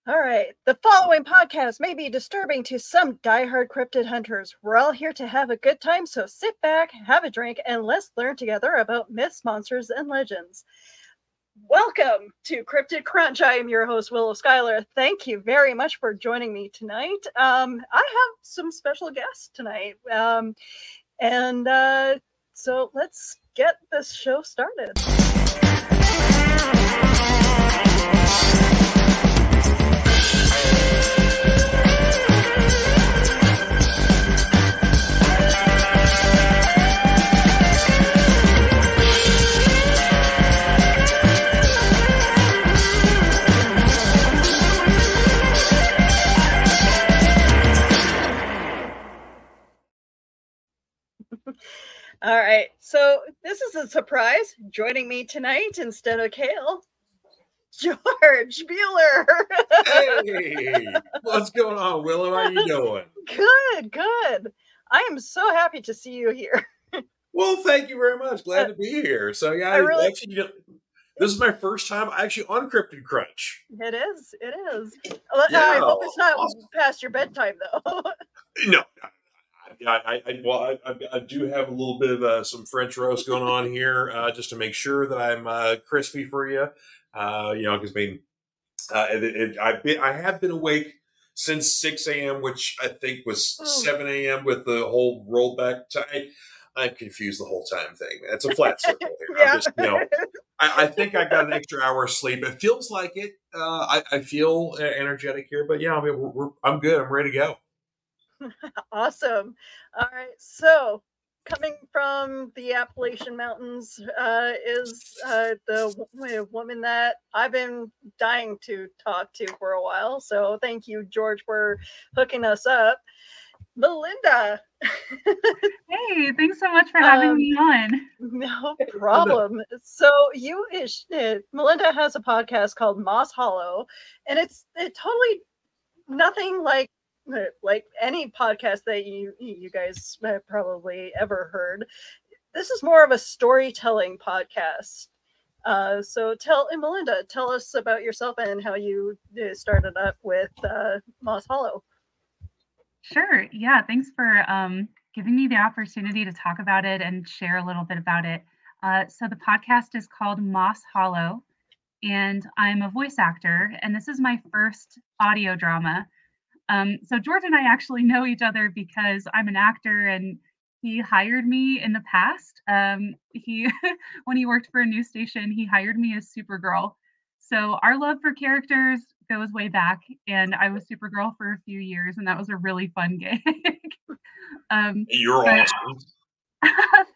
All right. The following podcast may be disturbing to some diehard cryptid hunters. We're all here to have a good time, so sit back, have a drink, and let's learn together about myths, monsters, and legends. Welcome to Cryptid Crunch. I am your host, Willow Schuyler. Thank you very much for joining me tonight. I have some special guests tonight. So let's get this show started. All right, so this is a surprise. Joining me tonight instead of Kale, George Bueller. Hey, what's going on, Willow? How you doing? Good. I am so happy to see you here. Well, thank you very much. Glad to be here. So yeah, this is my first time actually on Cryptid Crunch. It is. Yeah, I hope it's not past your bedtime, though. No. I do have a little bit of some French roast going on here, just to make sure that I'm crispy for you. Because I have been awake since 6 a.m., which I think was 7 a.m. with the whole rollback time. I'm confused the whole time thing. It's a flat circle here. Yeah. I think I got an extra hour of sleep. It feels like it. I feel energetic here, but yeah, I'm good. I'm ready to go. Awesome. All right. So, coming from the Appalachian Mountains is the woman that I've been dying to talk to for a while. So, thank you, George, for hooking us up. Melinda. Hey, thanks so much for having me on. No problem. So Melinda has a podcast called Moss Hollow, and it's totally nothing like any podcast that you guys have probably ever heard. This is more of a storytelling podcast. So Melinda, tell us about yourself and how you started up with Moss Hollow. Sure. Yeah. Thanks for giving me the opportunity to talk about it and share a little bit about it. So the podcast is called Moss Hollow, and I'm a voice actor, and this is my first audio drama. So George and I actually know each other because I'm an actor, and he hired me in the past. When he worked for a news station, he hired me as Supergirl. So our love for characters goes way back, and I was Supergirl for a few years, and that was a really fun gig. You're awesome.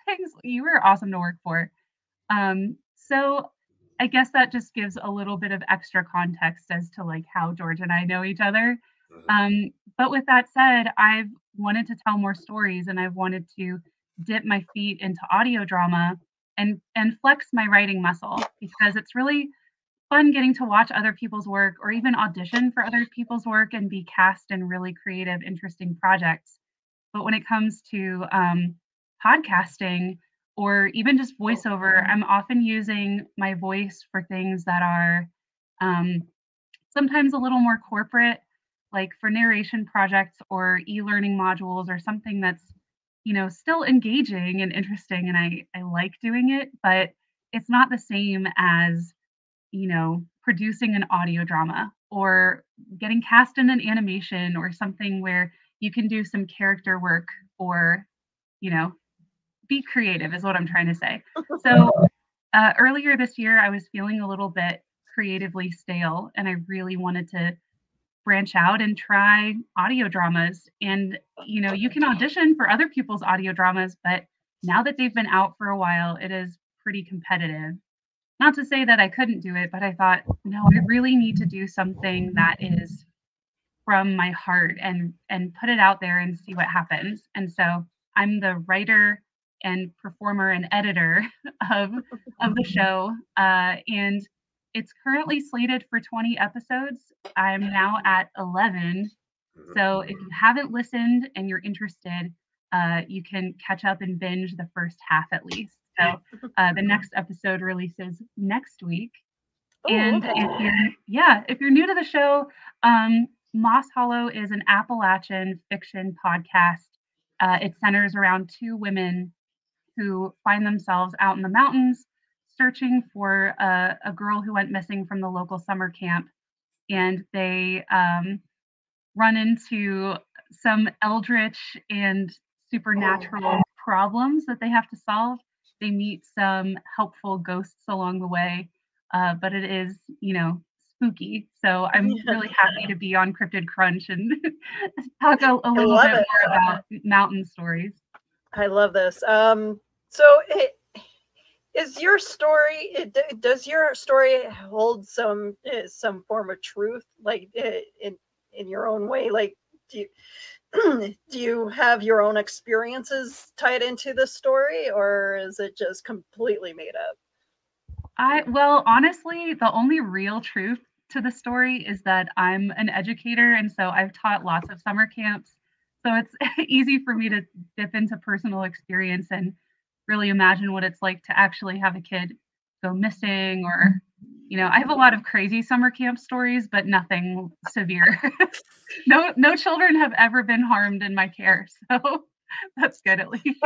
Thanks. You were awesome to work for. So I guess that just gives a little bit of extra context as to like how George and I know each other. But with that said, I've wanted to tell more stories, and I've wanted to dip my feet into audio drama and flex my writing muscle, because it's really fun getting to watch other people's work or even audition for other people's work and be cast in really creative, interesting projects. But when it comes to podcasting or even just voiceover, I'm often using my voice for things that are sometimes a little more corporate, like for narration projects or e-learning modules or something that's, still engaging and interesting. And I like doing it, but it's not the same as, producing an audio drama or getting cast in an animation or something where you can do some character work or, be creative is what I'm trying to say. So earlier this year, I was feeling a little bit creatively stale, and I really wanted to branch out and try audio dramas. And, you can audition for other people's audio dramas, but now that they've been out for a while, it is pretty competitive. Not to say that I couldn't do it, but I thought, no, I really need to do something that is from my heart and put it out there and see what happens. And so I'm the writer and performer and editor of the show. And it's currently slated for 20 episodes. I'm now at 11. So if you haven't listened and you're interested, you can catch up and binge the first half at least. So the next episode releases next week. And if you're new to the show, Moss Hollow is an Appalachian fiction podcast. It centers around two women who find themselves out in the mountains searching for a girl who went missing from the local summer camp. And they run into some eldritch and supernatural problems that they have to solve. They meet some helpful ghosts along the way, but it is, spooky. So I'm really happy to be on Cryptid Crunch and talk a little bit more about mountain stories. I love this. Is your story? Does your story hold some form of truth, like in your own way? Like, do you have your own experiences tied into the story, or is it just completely made up? Well, honestly, the only real truth to the story is that I'm an educator, and so I've taught lots of summer camps. So it's easy for me to dip into personal experience and really imagine what it's like to actually have a kid go missing, or, I have a lot of crazy summer camp stories, but nothing severe. No children have ever been harmed in my care, so that's good at least.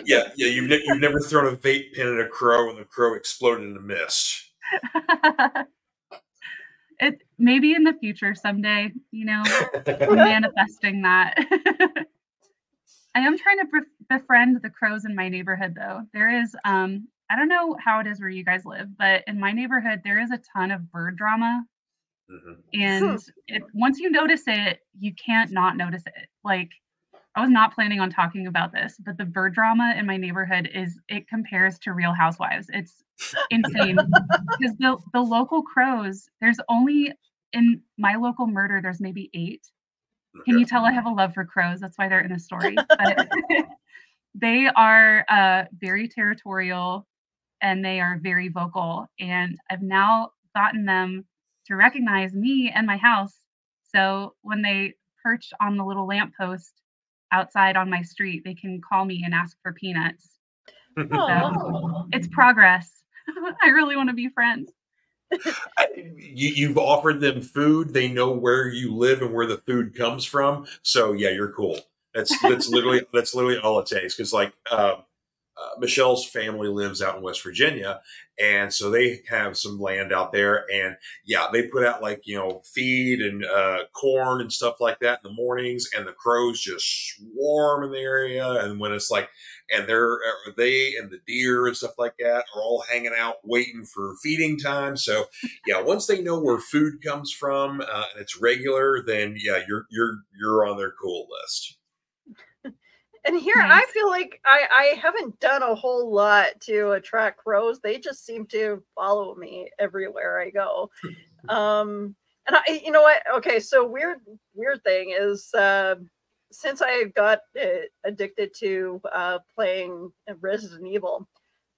Yeah. You've never thrown a vape pen at a crow and the crow exploded in a mist. It maybe in the future someday, manifesting that. I am trying to befriend the crows in my neighborhood, though. There is, I don't know how it is where you guys live, but in my neighborhood, there is a ton of bird drama. Mm-hmm. And once you notice it, you can't not notice it. Like, I was not planning on talking about this, but the bird drama in my neighborhood it compares to Real Housewives. It's insane. Because the local crows, there's only, in my local murder, there's maybe 8. Can you tell I have a love for crows? That's why they're in the story. But they are very territorial and they are very vocal. And I've now gotten them to recognize me and my house. So when they perch on the little lamppost outside on my street, they can call me and ask for peanuts. So it's progress. I really want to be friends. You've offered them food. They know where you live and where the food comes from. So yeah, you're cool. That's literally all it takes. Because Michelle's family lives out in West Virginia, and so they have some land out there. And yeah, they put out feed and corn and stuff like that in the mornings, and the crows just swarm in the area. And when it's and they and the deer and stuff like that are all hanging out waiting for feeding time. So yeah, once they know where food comes from and it's regular, then yeah, you're on their cool list. And here, I feel like I haven't done a whole lot to attract crows. They just seem to follow me everywhere I go. And you know what? Okay, so weird thing is, since I got addicted to playing Resident Evil,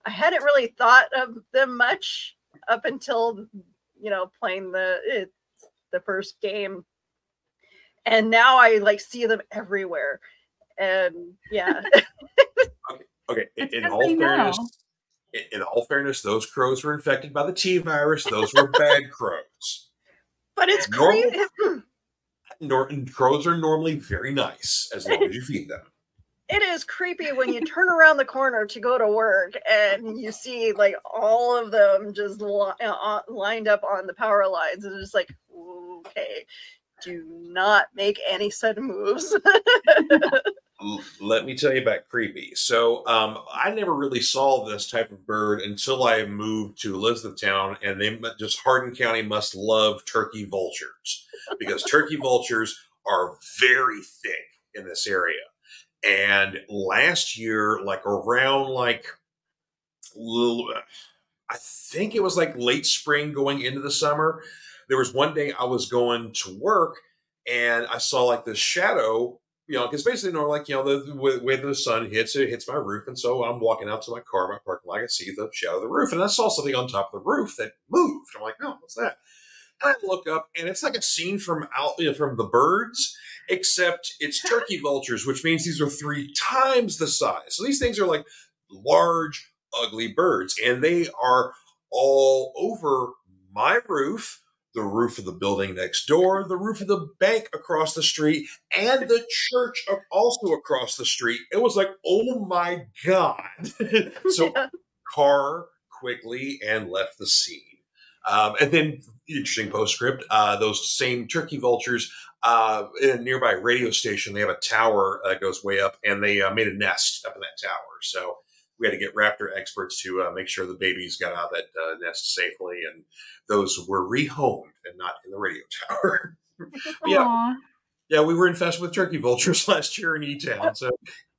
I hadn't really thought of them much up until playing the first game, and now I see them everywhere. And yeah. Okay. In all fairness, those crows were infected by the T virus. Those were bad crows. But it's crazy. Crows are normally very nice as long as you feed them. It is creepy when you turn around the corner to go to work and you see all of them just lined up on the power lines. And it's just okay, do not make any sudden moves. Let me tell you about creepy. So I never really saw this type of bird until I moved to Elizabethtown, and Hardin County must love turkey vultures, because turkey vultures are very thick in this area. And last year, around I think it was late spring going into the summer, there was one day I was going to work and I saw this shadow. Because basically, the way the sun hits, it hits my roof. And so I'm walking out to my car, my parking lot, I can see the shadow of the roof. And I saw something on top of the roof that moved. I'm like, oh, what's that? And I look up, and it's like a scene from from The Birds, except it's turkey vultures, which means these are 3 times the size. So these things are large, ugly birds. And they are all over my roof, the roof of the building next door, the roof of the bank across the street, and the church also across the street. It was like, oh my God. So Yeah. car quickly and left the scene. And then, interesting postscript, those same turkey vultures in a nearby radio station, they have a tower that goes way up, and they made a nest up in that tower. So we had to get raptor experts to make sure the babies got out of that nest safely, and those were rehomed and not in the radio tower. Yeah, we were infested with turkey vultures last year in E-Town. So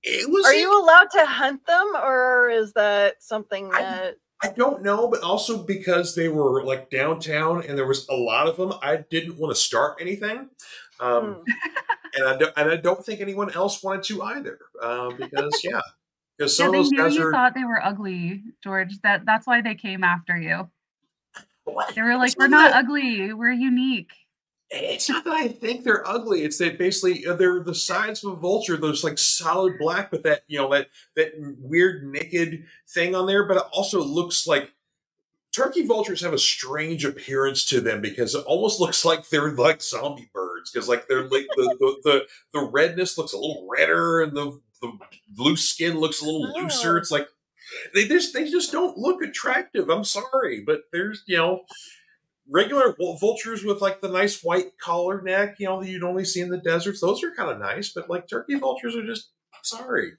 it was. Are you allowed to hunt them, or is that something that? I don't know, but also because they were like downtown and there was a lot of them, I didn't want to start anything. And I don't think anyone else wanted to either. Because some of those guys you thought they were ugly, George. That's why they came after you. They were like, we're not ugly, we're unique. It's not that I think they're ugly. It's that basically they're the size of a vulture. Those like solid black, but that that weird naked thing on there. But it also looks like turkey vultures have a strange appearance to them because it almost looks like they're like zombie birds. Because like they're like the redness looks a little redder, and the loose skin looks a little looser. It's like they just don't look attractive. I'm sorry, but there's regular vultures with like the nice white collar neck, that you'd only see in the deserts. Those are kind of nice, but like turkey vultures are just, I'm sorry.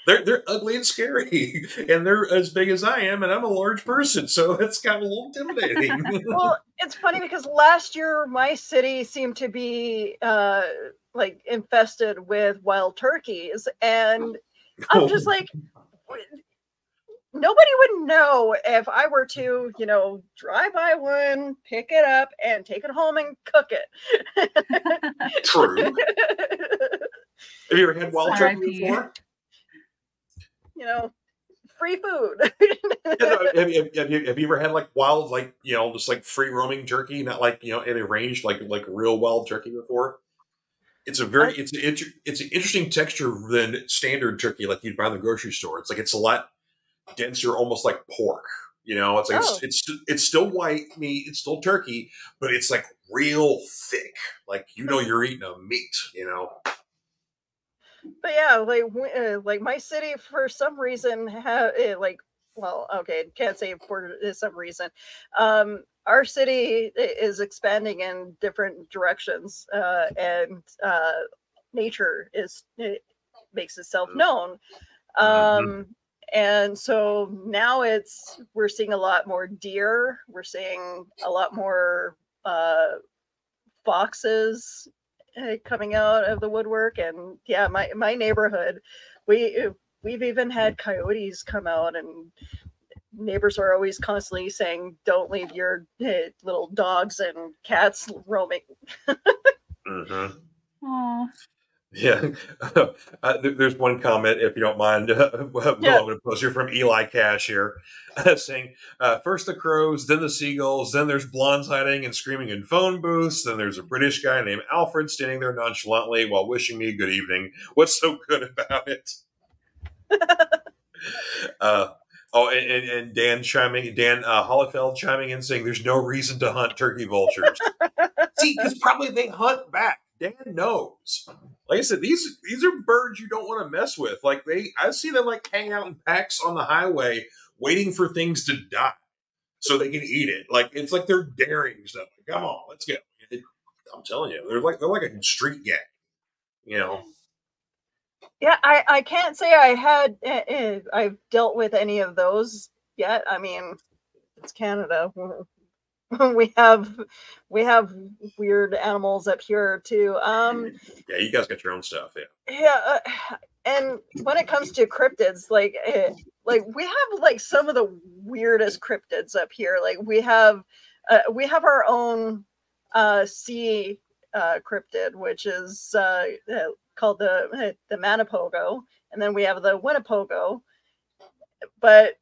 They're ugly and scary, and they're as big as I am, and I'm a large person, so it's kind of a little intimidating. Well, it's funny because last year my city seemed to be like infested with wild turkeys, and I'm just like, nobody would know if I were to, drive by one, pick it up, and take it home and cook it. True. Have you ever had wild turkey before? Free food. Have you ever had like wild, like, just like free roaming turkey, not like, in a range, like real wild turkey before? It's it's an interesting texture than standard turkey like you'd buy in the grocery store. It's a lot denser, almost like pork. It's like it's still white meat, it's still turkey, but it's like real thick. Like you're eating a meat. But yeah, like my city for some reason can't say for some reason. Our city is expanding in different directions, and nature makes itself known. And so now we're seeing a lot more deer. We're seeing a lot more foxes coming out of the woodwork. And yeah, my neighborhood, we've even had coyotes come out, and neighbors are always constantly saying, don't leave your little dogs and cats roaming. Yeah. There's one comment, if you don't mind. I'm going to post here from Eli Cash here, saying, first the crows, then the seagulls, then there's blondes hiding and screaming in phone booths, then there's a British guy named Alfred standing there nonchalantly while wishing me good evening. What's so good about it? And Dan Hollifeld chiming in saying there's no reason to hunt turkey vultures. See, because probably they hunt back. Dan knows. Like I said, these are birds you don't want to mess with. Like I see them like hang out in packs on the highway, waiting for things to die so they can eat it. Like it's like they're daring stuff. Like, come on, let's go. I'm telling you, they're like a street gang. Yeah, I can't say I've dealt with any of those yet. I mean, it's Canada. We have weird animals up here too. Yeah, you guys got your own stuff. Yeah, and when it comes to cryptids, like we have like some of the weirdest cryptids up here. Like we have our own sea cryptid, again, is called the Manipogo, and then we have the Winnepogo. But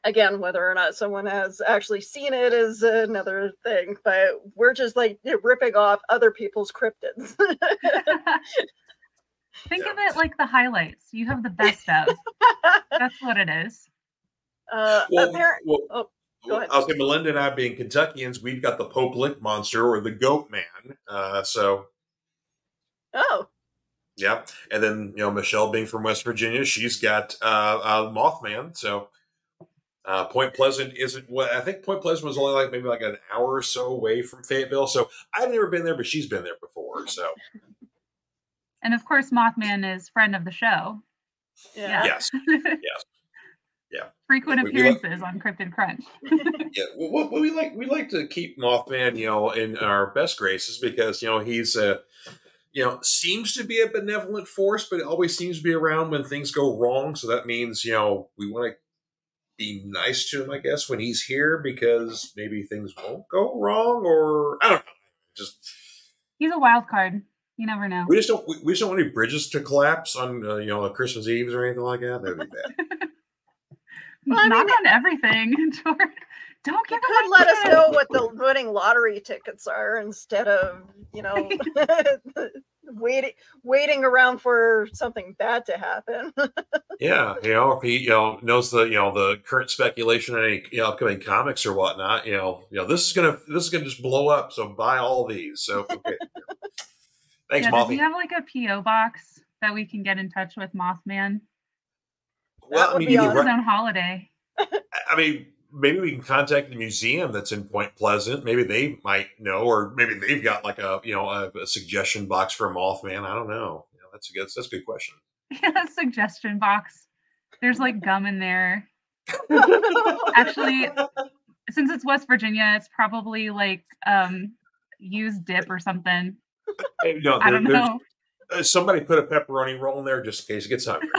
again, whether or not someone has actually seen it is another thing. But we're just like ripping off other people's cryptids. Think of it like the highlights. You have the best of. That's what it is. Go ahead. I'll say Melinda and I being Kentuckians, we've got the Pope Lick monster or the Goat Man. Oh. Yeah. And then, Michelle being from West Virginia, she's got Mothman. So Point Pleasant isn't what I think Point Pleasant was only maybe an hour or so away from Fayetteville. So I've never been there, but she's been there before. So. And of course, Mothman is friend of the show. Yeah. Yes. Yes. Yeah. Frequent appearances on Cryptid Crunch. Yeah. Well, we like to keep Mothman, in our best graces because, he's seems to be a benevolent force, but it always seems to be around when things go wrong. So that means, we want to be nice to him, I guess, when he's here because maybe things won't go wrong, or I don't know. Just he's a wild card. You never know. We just don't want any bridges to collapse on Christmas Eves or anything like that. That'd be bad. Well, Not on everything. Don't you could let us know what the winning lottery tickets are instead of waiting around for something bad to happen. Yeah, if he knows the current speculation on any upcoming comics or whatnot, this is gonna just blow up. So buy all these. So okay. Thanks, Mothman. Mothman. Does he have a PO box that we can get in touch with Mothman? Well, he has his own holiday. I mean, maybe we can contact the museum that's in Point Pleasant. Maybe they might know, or maybe they've got a suggestion box for a Mothman. I don't know. That's a good question. Yeah, suggestion box. There's gum in there. Actually, since it's West Virginia, it's probably used dip or something. Hey, I don't know. Somebody put a pepperoni roll in there just in case it gets hungry.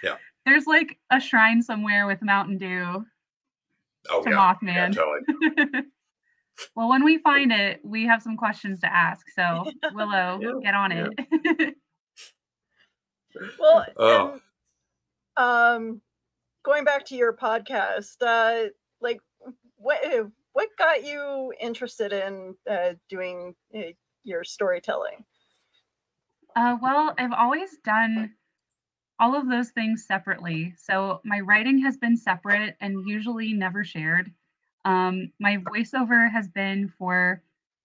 Yeah. There's a shrine somewhere with Mountain Dew to Mothman. Yeah, totally. Well, when we find it, we have some questions to ask. So, Willow, get on it. Well, going back to your podcast, what got you interested in doing your storytelling? Well, I've always done all of those things separately. So my writing has been separate and usually never shared. My voiceover has been for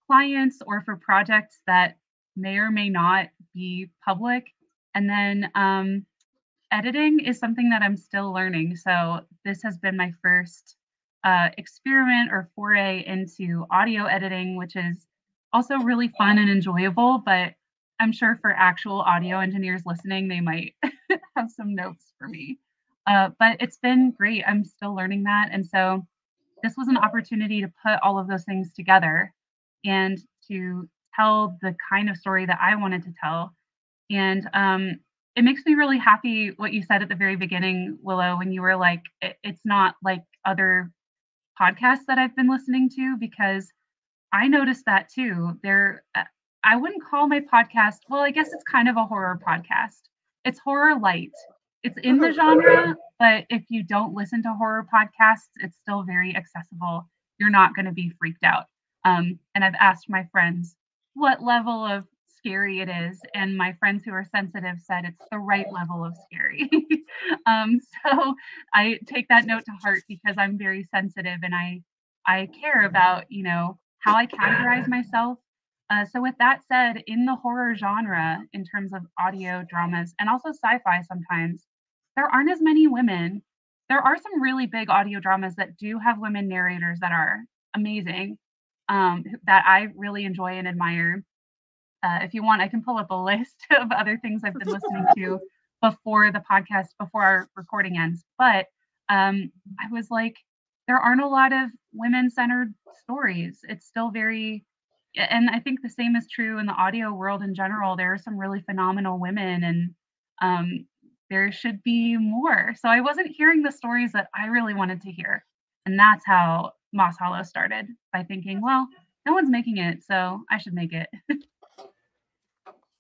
clients or for projects that may or may not be public. And then editing is something that I'm still learning. So this has been my first experiment or foray into audio editing, which is also really fun and enjoyable, but I'm sure for actual audio engineers listening, they might have some notes for me. But it's been great. I'm still learning that. And so this was an opportunity to put all of those things together and to tell the kind of story that I wanted to tell. And it makes me really happy what you said at the very beginning, Willow, when you were like, it's not like other podcasts that I've been listening to, because I noticed that too. I wouldn't call my podcast, well, I guess it's kind of a horror podcast. It's horror light. It's in the genre, but if you don't listen to horror podcasts, it's still very accessible. You're not going to be freaked out. And I've asked my friends what level of scary it is, and my friends who are sensitive said it's the right level of scary. So I take that note to heart because I'm very sensitive and I care about, how I categorize myself. So with that said, in the horror genre, in terms of audio dramas and also sci-fi sometimes, there aren't as many women. There are some really big audio dramas that do have women narrators that are amazing, that I really enjoy and admire. If you want, I can pull up a list of other things I've been listening to before the podcast, before our recording ends. But I was like, there aren't a lot of women-centered stories. It's still very, and I think the same is true in the audio world in general. There are some really phenomenal women, and there should be more. So I wasn't hearing the stories that I really wanted to hear. And that's how Moss Hollow started, by thinking, well, no one's making it, so I should make it.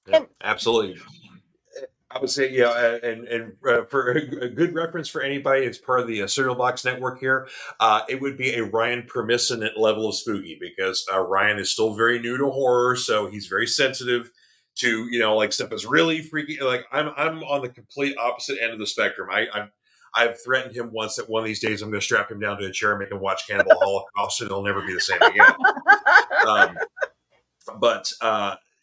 Yeah, absolutely. I would say, and for a good reference for anybody, it's part of the Serial Box Network here. It would be a Ryan permissonant level of spooky, because Ryan is still very new to horror, so he's very sensitive to stuff that's really freaky. Like I'm on the complete opposite end of the spectrum. I've threatened him once that one of these days I'm going to strap him down to a chair and make him watch Cannibal Holocaust, and it'll never be the same again. But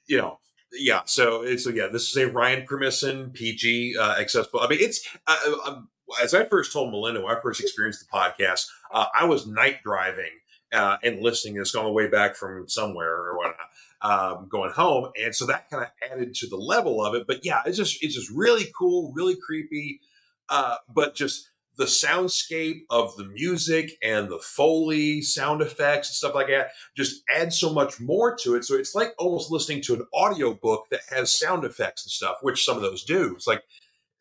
yeah. So yeah, this is a Ryan Permisson PG accessible. I mean, it's as I first told Melinda when I first experienced the podcast, I was night driving and listening to this on the way back from somewhere or whatnot, going home, and so that kind of added to the level of it. But yeah, it's just really cool, really creepy, but just the soundscape of the music and the Foley sound effects and stuff like that just adds so much more to it. So it's like almost listening to an audiobook that has sound effects and stuff, which some of those do. It's like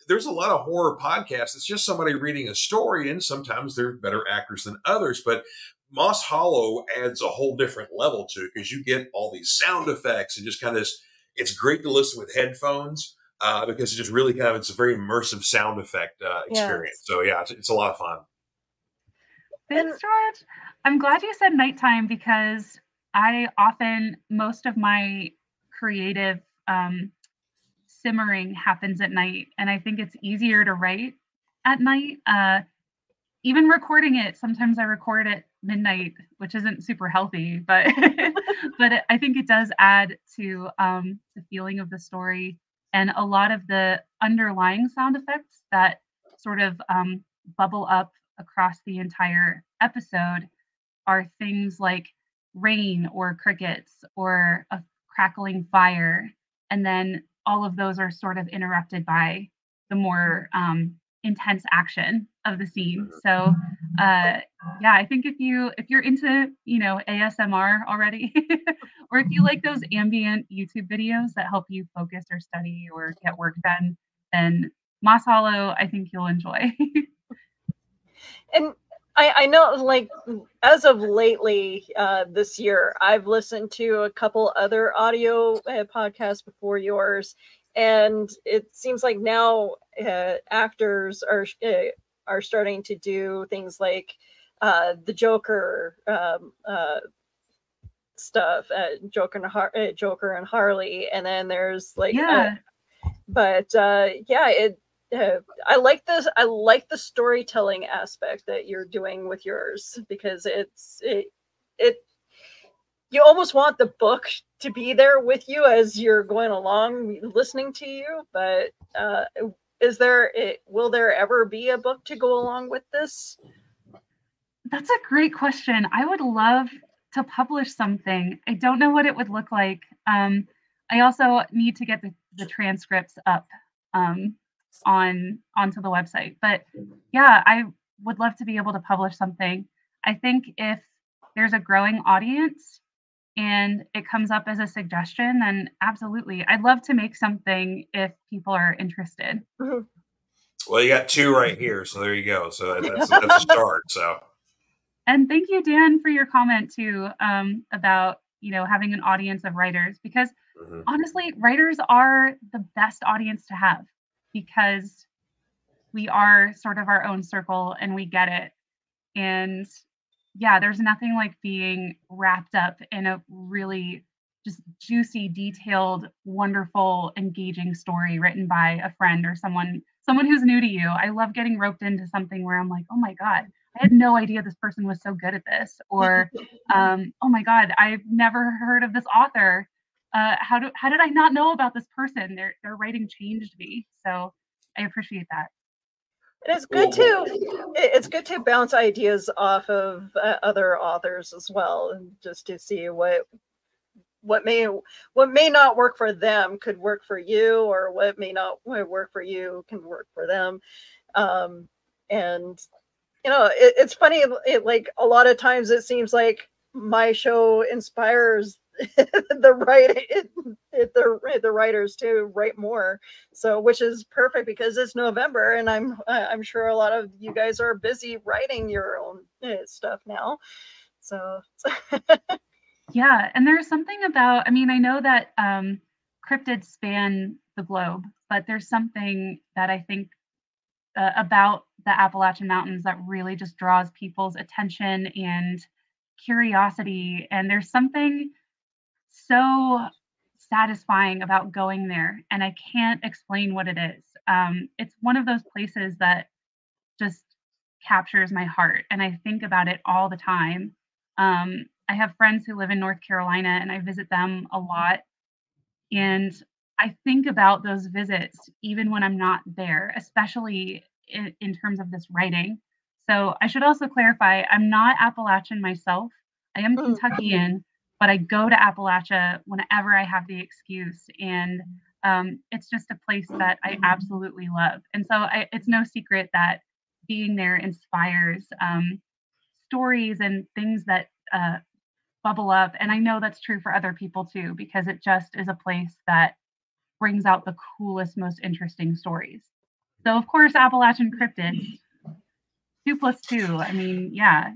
there's a lot of horror podcasts. It's just somebody reading a story, and sometimes they're better actors than others. But Moss Hollow adds a whole different level to it because you get all these sound effects and just kind of, it's great to listen with headphones. Because it just really it's a very immersive sound effect experience. Yes. So yeah, it's a lot of fun. Thanks, George. I'm glad you said nighttime because most of my creative simmering happens at night, and I think it's easier to write at night. Even recording it, sometimes I record at midnight, which isn't super healthy, but I think it does add to the feeling of the story. And a lot of the underlying sound effects that sort of bubble up across the entire episode are things like rain or crickets or a crackling fire. And then all of those are sort of interrupted by the more intense action of the scene. So yeah, I think if you're into, ASMR already, or if you like those ambient YouTube videos that help you focus or study or get work done, then Moss Hollow, I think you'll enjoy. And I know, like, as of lately this year, I've listened to a couple other audio podcasts before yours, and it seems like now actors are starting to do things like the Joker stuff, Joker and Harley, and then there's like, I like this. I like the storytelling aspect that you're doing with yours because you almost want the book to be there with you as you're going along listening to you. But will there ever be a book to go along with this? That's a great question. I would love to publish something. I don't know what it would look like. I also need to get the transcripts up onto the website. But yeah, I would love to be able to publish something. I think if there's a growing audience and it comes up as a suggestion, then absolutely. I'd love to make something if people are interested. Mm-hmm. Well, you got 2 right here, so there you go. So that's a start. So. And thank you, Dan, for your comment too about having an audience of writers, because honestly, writers are the best audience to have because we are sort of our own circle and we get it. And yeah, there's nothing like being wrapped up in a really just juicy, detailed, wonderful, engaging story written by a friend or someone who's new to you. I love getting roped into something where I'm like, oh my God, I had no idea this person was so good at this. Or, oh my God, I've never heard of this author. How did I not know about this person? Their writing changed me. So I appreciate that. It's good to bounce ideas off of other authors as well, and just to see what may not work for them could work for you, or what may not work for you can work for them. And it's funny. Like a lot of times, it seems like my show inspires the writers to write more. So, which is perfect because it's November, and I'm sure a lot of you guys are busy writing your own stuff now. So. Yeah, and there's something about. I mean, I know that cryptids span the globe, but there's something that I think about the Appalachian Mountains that really just draws people's attention and curiosity. And there's something so satisfying about going there, and I can't explain what it is. It's one of those places that just captures my heart, and I think about it all the time. I have friends who live in North Carolina, and I visit them a lot, and I think about those visits even when I'm not there, especially in terms of this writing. So I should also clarify, I'm not Appalachian myself. I am Kentuckian, but I go to Appalachia whenever I have the excuse. And it's just a place that I absolutely love. And so it's no secret that being there inspires stories and things that bubble up. And I know that's true for other people too, because it just is a place that brings out the coolest, most interesting stories. So, of course, Appalachian cryptids, 2 plus 2. I mean, yeah,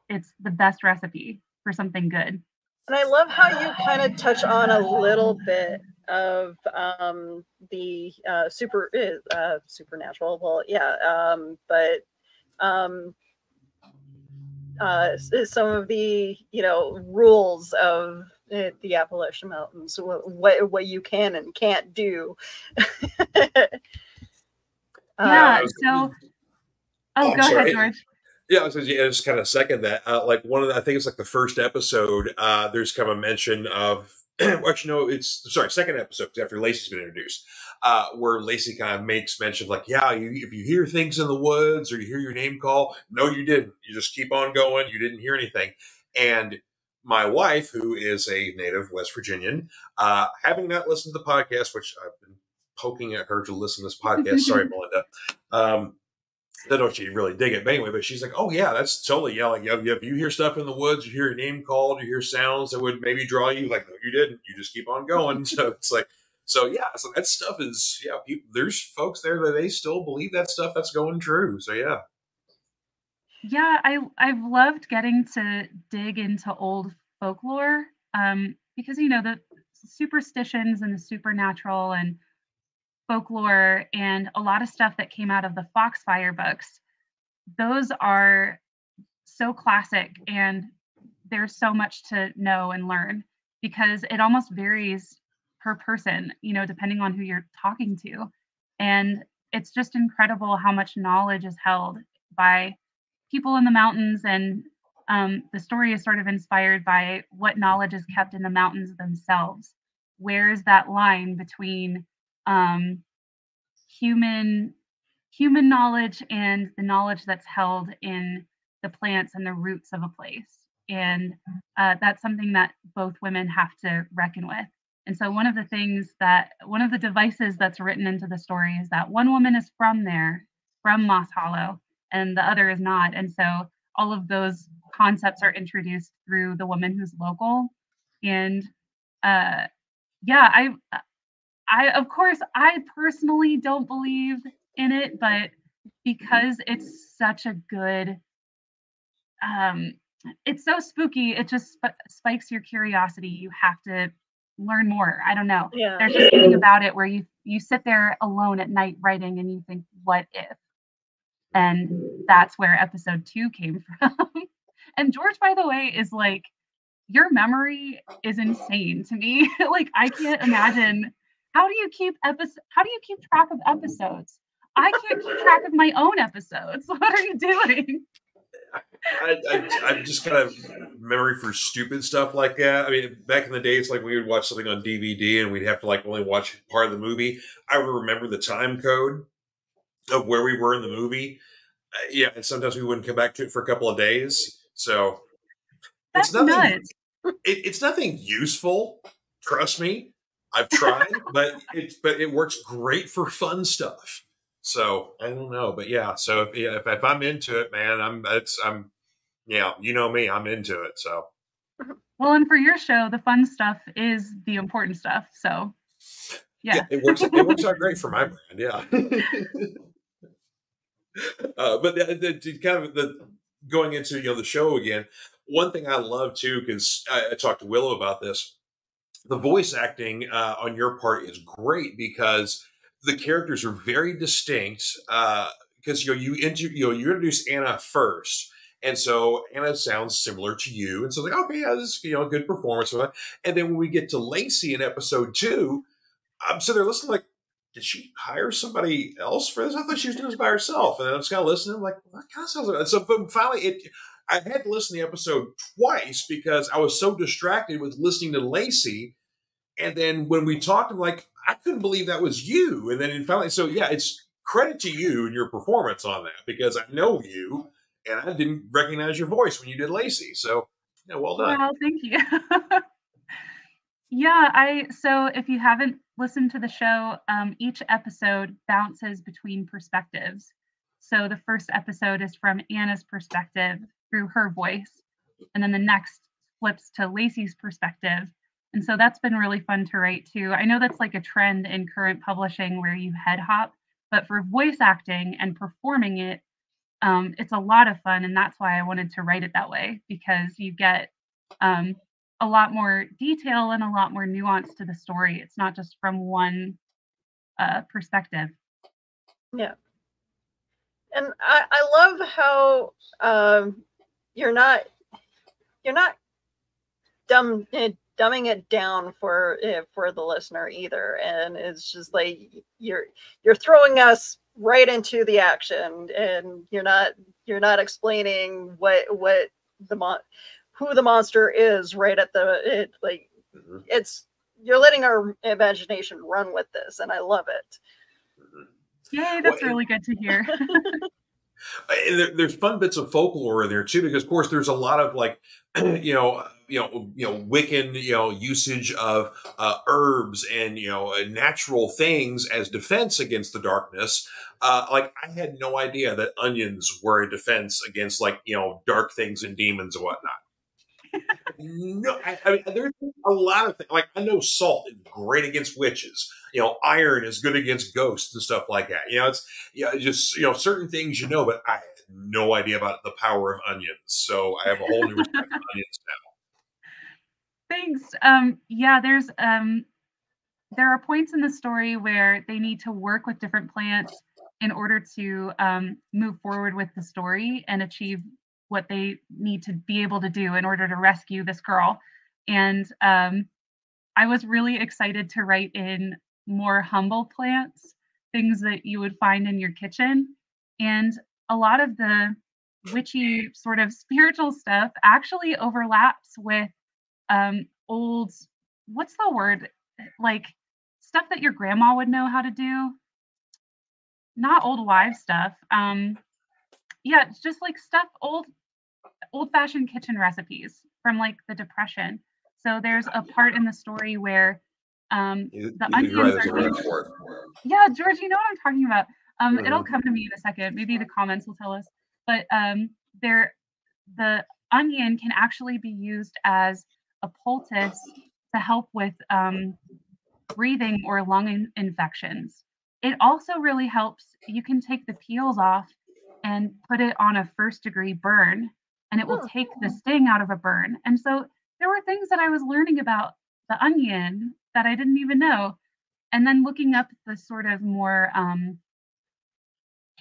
it's the best recipe for something good. And I love how you kind of touch on a little bit of the supernatural. Well, yeah, but some of the rules of the Appalachian Mountains, what you can and can't do. Yeah. So, go ahead, George. Yeah, I was just kind of second that. Like one of the, I think it's like the first episode. There's kind of a mention of. Actually, no, it's second episode after Lacey's been introduced, where Lacey kind of makes mention of like, yeah, if you hear things in the woods or you hear your name call, no, you didn't. You just keep on going. You didn't hear anything. And my wife, who is a native West Virginian, having not listened to the podcast, which I've been poking at her to listen to this podcast. Sorry, Melinda. I don't know if she really dig it, but anyway, but she's like, oh yeah, that's totally, yeah, like, if you hear stuff in the woods, you hear your name called, you hear sounds that would maybe draw you, like, no, you didn't, you just keep on going. So it's like, so that stuff is, there's folks there that they still believe that stuff that's going true. So yeah. Yeah, I've loved getting to dig into old folklore, because, the superstitions and the supernatural and folklore and a lot of stuff that came out of the Foxfire books, those are so classic, and there's so much to know and learn because it almost varies per person, depending on who you're talking to. And it's just incredible how much knowledge is held by people in the mountains, and the story is sort of inspired by what knowledge is kept in the mountains themselves. Where's that line between human knowledge and the knowledge that's held in the plants and the roots of a place? And that's something that both women have to reckon with. And so one of the devices that's written into the story is that one woman is from Moss Hollow, and the other is not. And so all of those concepts are introduced through the woman who's local. And of course, I personally don't believe in it, but because it's such a good, it's so spooky, it just spikes your curiosity. You have to learn more. I don't know. Yeah. There's just something about it where you sit there alone at night writing and you think, what if? And that's where episode 2 came from. And George, by the way, is like, your memory is insane to me. Like, I can't imagine. How do you keep track of episodes? I can't keep track of my own episodes. What are you doing? I'm just kind of memory for stupid stuff like that. I mean, back in the days, like we would watch something on DVD and we'd have to like only watch part of the movie. I would remember the time code of where we were in the movie. And sometimes we wouldn't come back to it for a couple of days. So That's nuts. It's nothing useful. Trust me. I've tried, but it works great for fun stuff. So I don't know, but yeah. So if I'm into it, man, I'm you know me, I'm into it. So. Well, and for your show, the fun stuff is the important stuff. So yeah, it works out great for my brand. Yeah. But kind of going into the show again. One thing I love too, because I talked to Willow about this. The voice acting on your part is great because the characters are very distinct. Because you introduce Anna first, and so Anna sounds similar to you, and so like, okay, yeah, this is a good performance. And then when we get to Lacey in episode 2, I'm sitting there listening like, did she hire somebody else for this? I thought she was doing this by herself. And then I'm just kind of listening. I'm like, well, that kind of sounds like that. So finally, I had to listen to the episode twice because I was so distracted with listening to Lacey. And then when we talked, I'm like, I couldn't believe that was you. And then finally, so yeah, it's credit to you and your performance on that, because I know you and I didn't recognize your voice when you did Lacey. So yeah, well done. Well, thank you. Yeah, so if you haven't listened to the show, each episode bounces between perspectives. So the first episode is from Anna's perspective through her voice, and then the next flips to Lacey's perspective. And so that's been really fun to write too. I know that's like a trend in current publishing where you head hop, but for voice acting and performing it, it's a lot of fun. And that's why I wanted to write it that way, because you get a lot more detail and a lot more nuance to the story. It's not just from one perspective. Yeah. And I love how you're not dumbing it down for the listener either, and it's just like you're throwing us right into the action, and you're not explaining who the monster is right at the it's you're letting our imagination run with this, and I love it. Yay, that's really good to hear. And there's fun bits of folklore in there too, because of course there's a lot of like, Wiccan, usage of herbs and natural things as defense against the darkness. Like I had no idea that onions were a defense against dark things and demons and whatnot. No, I mean, there's a lot of things. Like I know salt is great against witches. Iron is good against ghosts and stuff like that. It's just certain things but I had no idea about the power of onions. So I have a whole new respect for onions now. Thanks. Yeah, there are points in the story where they need to work with different plants in order to move forward with the story and achieve what they need to be able to do in order to rescue this girl. And I was really excited to write in more humble plants, things that you would find in your kitchen. And a lot of the witchy sort of spiritual stuff actually overlaps with old, what's the word? Like stuff that your grandma would know how to do. Not old wives stuff. Yeah, it's just like stuff, old-fashioned kitchen recipes from like the Depression. So there's a part in the story where the onions are. Yeah, George, you know what I'm talking about. It'll come to me in a second. Maybe the comments will tell us. But the onion can actually be used as a poultice to help with breathing or lung infections. It also really helps. You can take the peels off and put it on a first-degree burn, and it will take the sting out of a burn. And so there were things that I was learning about the onion that I didn't even know. And then looking up the sort of more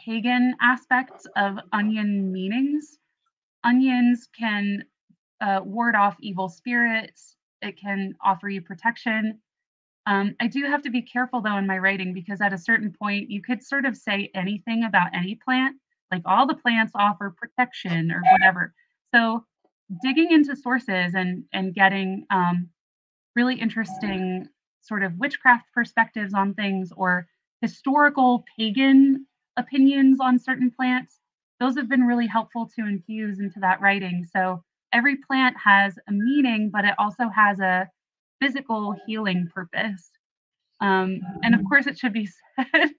pagan aspects of onion meanings. Onions can ward off evil spirits. It can offer you protection. I do have to be careful though in my writing, because at a certain point you could sort of say anything about any plant, like all the plants offer protection or whatever. So digging into sources and getting really interesting sort of witchcraft perspectives on things, or historical pagan opinions on certain plants, those have been really helpful to infuse into that writing. So every plant has a meaning, but it also has a physical healing purpose. And of course it should be said,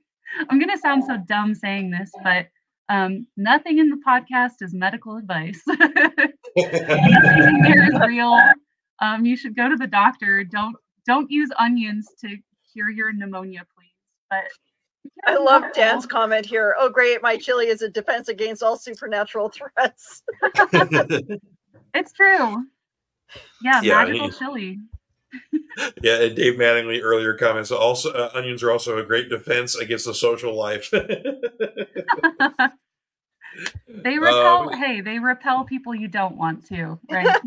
I'm going to sound so dumb saying this, but nothing in the podcast is medical advice. Nothing here is real. You should go to the doctor. Don't use onions to cure your pneumonia, please. But I love Dan's comment here. Oh, great. My chili is a defense against all supernatural threats. It's true. Yeah, magical chili. Yeah, and Dave Mattingly earlier comments also onions are also a great defense against the social life. They repel. They repel people you don't want to, right?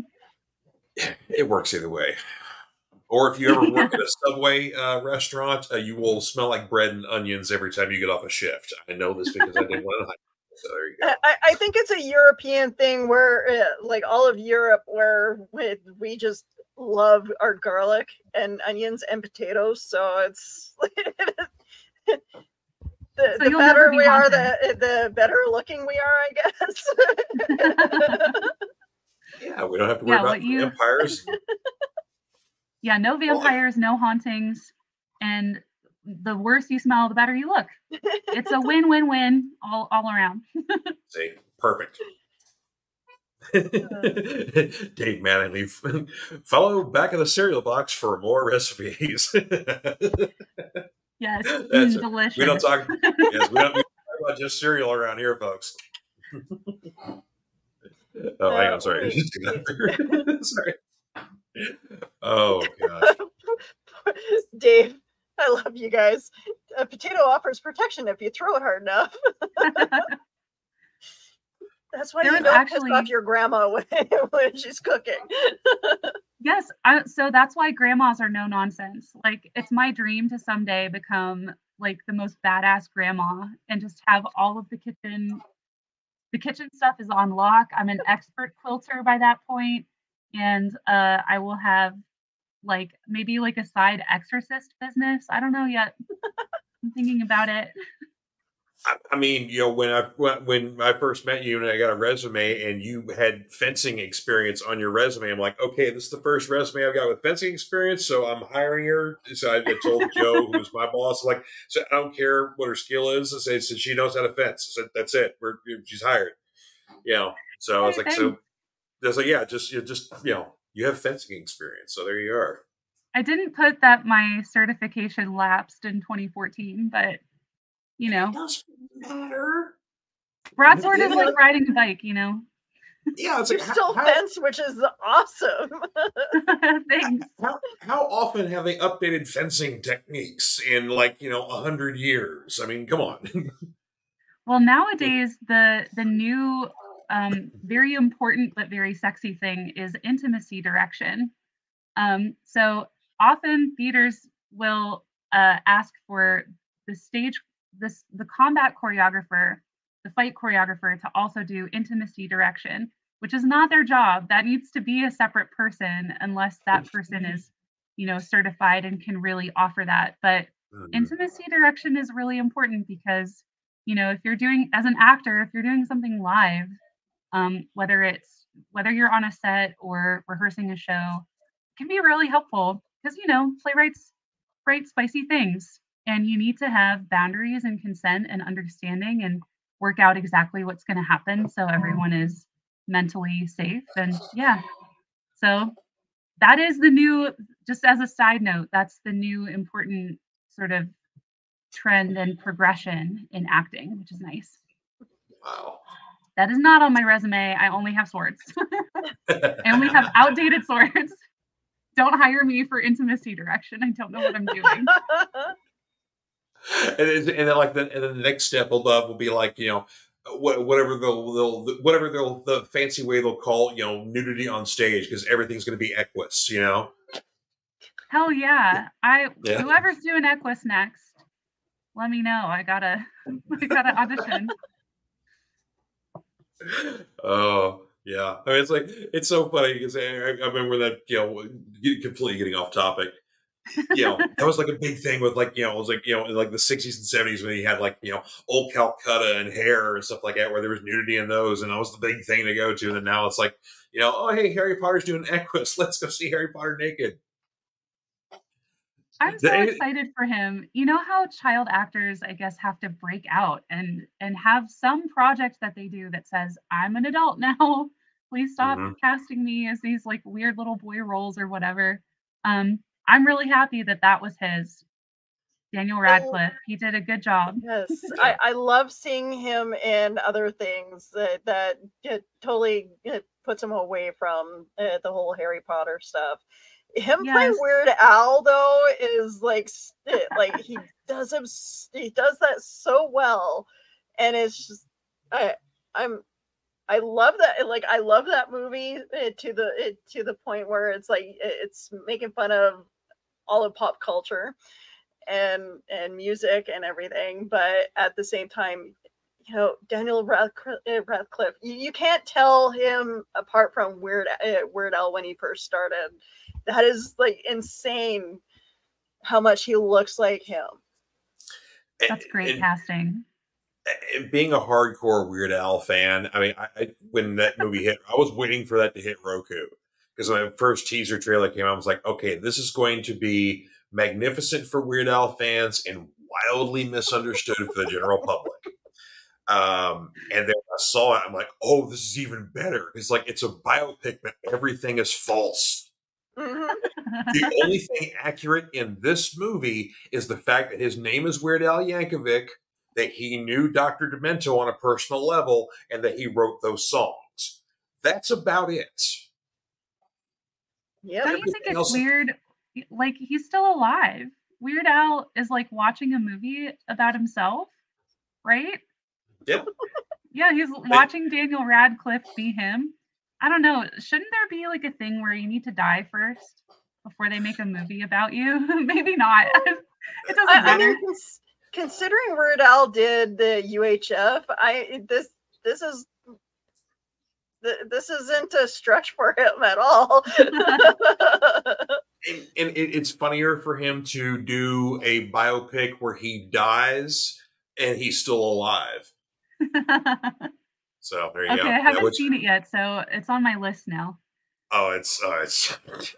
It works either way. Or if you ever work at a Subway restaurant, you will smell like bread and onions every time you get off a shift. I know this because I did one in high school. So there you go. I think it's a European thing where, like all of Europe, where we just love our garlic and onions and potatoes. So it's the better we are, the better looking we are, I guess. Yeah, we don't have to worry about vampires. Yeah, no vampires, no hauntings, and the worse you smell, the better you look. It's a win-win-win all around. See, perfect. Dave Mattingly, follow back in the cereal box for more recipes. Yes, delicious. We don't talk about just cereal around here, folks. Oh, hang on, sorry. Sorry. Oh gosh. Dave, I love you guys. A potato offers protection if you throw it hard enough. That's why you don't piss off your grandma when she's cooking. Yes, so that's why grandmas are no nonsense. Like, it's my dream to someday become like the most badass grandma and just have all of the kitchen stuff is on lock. I'm an expert quilter by that point, and I will have like maybe like a side exorcist business. I don't know yet. I'm thinking about it. I mean, you know, when I first met you and I got a resume and you had fencing experience on your resume, I'm like, okay, this is the first resume I've got with fencing experience, so I'm hiring her. So I told Joe, who was my boss, like, so I don't care what her skill is. I said, she knows how to fence. I said, that's it. She's hired. You know, so I was like, so I was like, yeah, just you know, you have fencing experience, so there you are. I didn't put that my certification lapsed in 2014, but you know, it doesn't matter. Broadsword is like riding a bike, you know. Yeah, it's you like, still fence, which is awesome. Thanks. How often have they updated fencing techniques in, like, you know, 100 years? I mean, come on. Well, nowadays the new very important but very sexy thing is intimacy direction. So often theaters will ask for the combat choreographer, the fight choreographer, to also do intimacy direction, which is not their job. That needs to be a separate person unless that person is, you know, certified and can really offer that. But intimacy direction is really important because, you know, if you're doing, as an actor, if you're doing something live, whether you're on a set or rehearsing a show, it can be really helpful because, you know, playwrights write spicy things and you need to have boundaries and consent and understanding and work out exactly what's going to happen so everyone is mentally safe. And yeah, so that is the new, just as a side note, that's the new important sort of trend and progression in acting, which is nice. Wow. That is not on my resume. I only have swords. I only have outdated swords. Don't hire me for intimacy direction. I don't know what I'm doing. And then like the next step will be like, you know, whatever the fancy way they'll call, you know, nudity on stage, because everything's going to be equus, you know. Hell yeah! Whoever's doing equus next, let me know. I gotta audition. Oh yeah, I mean, it's like, it's so funny because I remember that, you know, completely getting off topic. You know, that was like a big thing with, like, you know, it was like, you know, in like the 60s and 70s when you had, like, you know, old Calcutta and Hair and stuff like that, where there was nudity in those, and that was the big thing to go to. And then now it's like, you know, oh hey, Harry Potter's doing equus, let's go see Harry Potter naked. I'm so excited for him. You know how child actors, I guess, have to break out and have some project that they do that says, I'm an adult now. Please stop casting me as these like weird little boy roles or whatever. I'm really happy that was his. Daniel Radcliffe. He did a good job. Yes, I love seeing him in other things that totally puts him away from the whole Harry Potter stuff. Him playing Weird Al though is like he does that so well, and it's just I love that. I love that movie to the point where it's like it's making fun of all of pop culture and music and everything, but at the same time, Daniel Radcliffe, you can't tell him apart from Weird Al when he first started. That is like insane how much he looks like him. That's great casting. And being a hardcore Weird Al fan, I mean, when that movie hit, I was waiting for that to hit Roku. Because when the first teaser trailer came out, I was like, okay, this is going to be magnificent for Weird Al fans and wildly misunderstood for the general public. And then I saw it, I'm like, oh, this is even better. It's like, it's a biopic, but everything is false. Mhm. The only thing accurate in this movie is the fact that his name is Weird Al Yankovic, that he knew Dr. Demento on a personal level, and that he wrote those songs. That's about it. Yeah. Don't you think it's weird? Like, he's still alive. Weird Al is like watching a movie about himself, right? Yeah. Yeah, he's watching Daniel Radcliffe be him. I don't know. Shouldn't there be like a thing where you need to die first before they make a movie about you? Maybe not. It doesn't matter. I mean, considering Weird Al did the UHF, this isn't a stretch for him at all. And it's funnier for him to do a biopic where he dies and he's still alive. So there you go. Okay, I haven't seen it yet, so it's on my list now. Oh, it's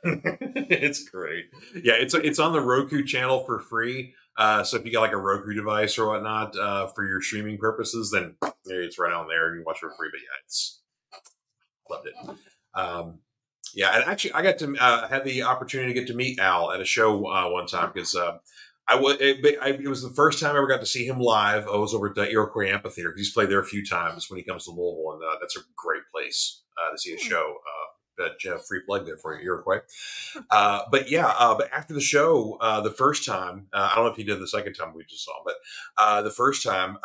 it's great. Yeah, it's on the Roku channel for free. So if you got like a Roku device or whatnot for your streaming purposes, then it's right on there and you watch it for free. But yeah, it's loved it. Yeah, and actually, I got to had the opportunity to get to meet Al at a show one time because it was the first time I ever got to see him live. I was over at the Iroquois Amphitheater. He's played there a few times when he comes to Louisville, and that's a great place to see a show. Free plug there for you, Iroquois. But after the show, the first time, I don't know if he did the second time we just saw him, but the first time,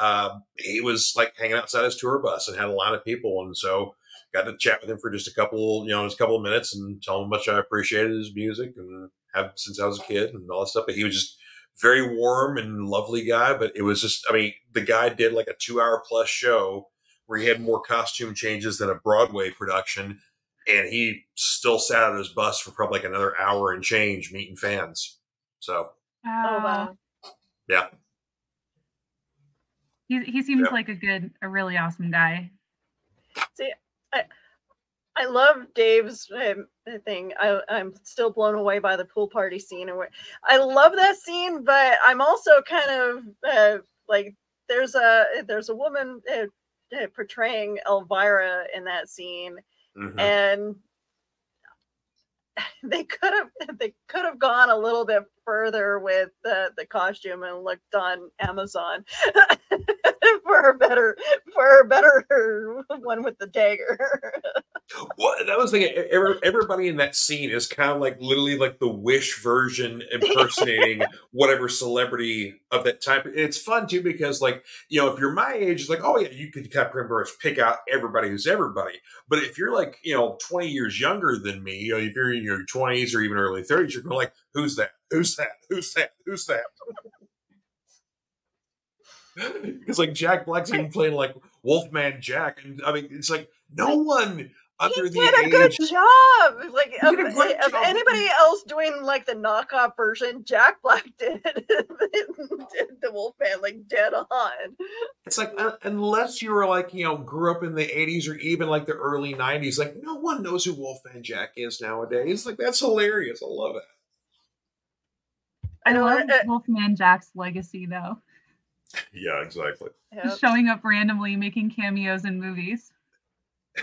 he was like hanging outside his tour bus and had a line of people, and so got to chat with him for just a couple of minutes and tell him how much I appreciated his music and have since I was a kid and all that stuff. But he was just very warm and lovely guy. But it was just, I mean, the guy did like a 2-hour plus show where he had more costume changes than a Broadway production. And he still sat on his bus for probably like another hour and change meeting fans. So, oh wow, yeah, he seems like a really awesome guy. See, I love Dave's thing. I'm still blown away by the pool party scene, and I love that scene. But I'm also kind of like there's a woman portraying Elvira in that scene. Mm-hmm. And they could have gone a little bit further with the costume and looked on Amazon for a better one with the dagger. Well, that was thinking. Everybody in that scene is kind of like literally like the Wish version impersonating whatever celebrity of that time. It's fun too because, like, if you're my age, it's like, oh yeah, you could kind of pretty much pick out everybody who's everybody. But if you're like 20 years younger than me, if you're in your 20s or even early 30s, you're going like, who's that? Who's that? Who's that? Who's that? Because like Jack Black's even playing like Wolfman Jack, and I mean, it's like no one. He did a good job. Like of anybody else doing like the knockoff version, Jack Black did the Wolfman like dead on. It's like unless you were like grew up in the 80s or even like the early 90s, like no one knows who Wolfman Jack is nowadays. Like that's hilarious. I love it. I love Wolfman Jack's legacy though. Yeah, exactly. Yep. Showing up randomly, making cameos in movies.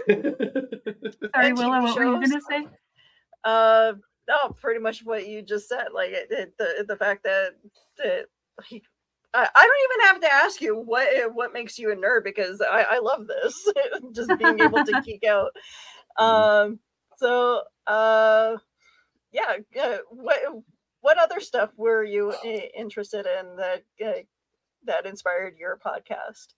Sorry, Willow, what were you gonna say? No, pretty much what you just said. Like the fact that I don't even have to ask you what makes you a nerd because I love this. Just being able to geek out. What other stuff were you interested in that inspired your podcast?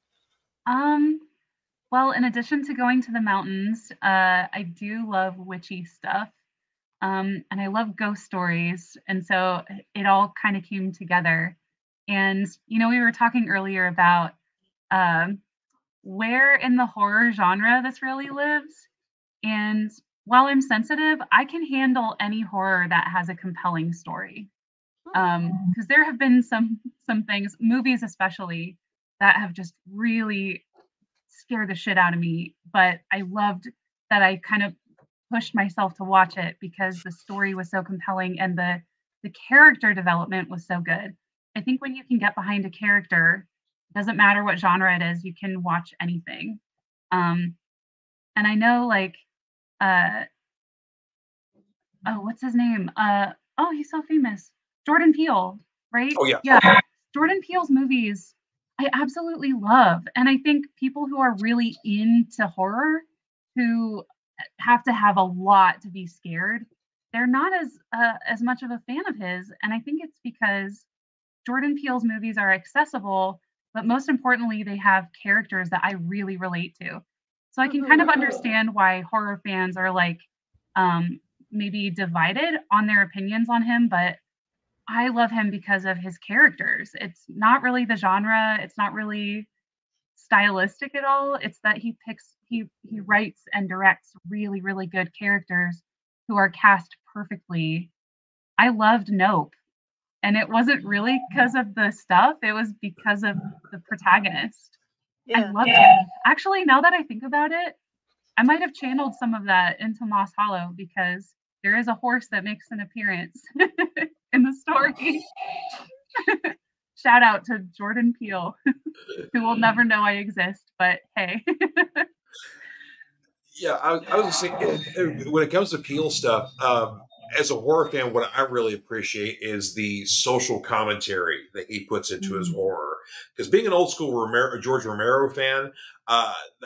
Well, in addition to going to the mountains, I do love witchy stuff. and I love ghost stories. And so it all kind of came together. And, we were talking earlier about where in the horror genre this really lives. And while I'm sensitive, I can handle any horror that has a compelling story. Because there have been some things, movies especially, that have just really scared the shit out of me. But I loved that I kind of pushed myself to watch it because the story was so compelling and the character development was so good. I think when you can get behind a character, doesn't matter what genre it is, you can watch anything. And I know what's his name? He's so famous. Jordan Peele, right? Oh yeah. Yeah. Jordan Peele's movies I absolutely love. And I think people who are really into horror, who have to have a lot to be scared, they're not as much of a fan of his. And I think it's because Jordan Peele's movies are accessible, but most importantly, they have characters that I really relate to. So I can kind of understand why horror fans are maybe divided on their opinions on him, but I love him because of his characters. It's not really the genre. It's not really stylistic at all. It's that he writes and directs really, really good characters who are cast perfectly. I loved Nope. And it wasn't really because of the stuff. It was because of the protagonist. I loved him. Actually, now that I think about it, I might have channeled some of that into Moss Hollow because there is a horse that makes an appearance in the story. Shout out to Jordan Peele, who will never know I exist, but hey. Yeah, I was just saying, when it comes to Peele stuff, as a horror fan, what I really appreciate is the social commentary that he puts into his horror. Because being an old school George Romero fan,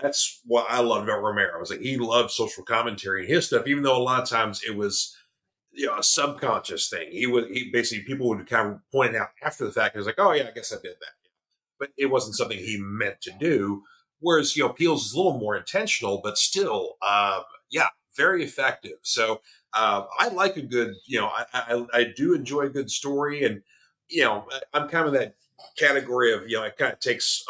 that's what I loved about Romero. Was like he loved social commentary in his stuff, even though a lot of times it was a subconscious thing. He basically, people would kind of point it out after the fact. It was like, oh yeah, I guess I did that, but it wasn't something he meant to do. Whereas Peele's is a little more intentional, but still, very effective. So I like a good, I do enjoy a good story, and I'm kind of that category of it kind of takes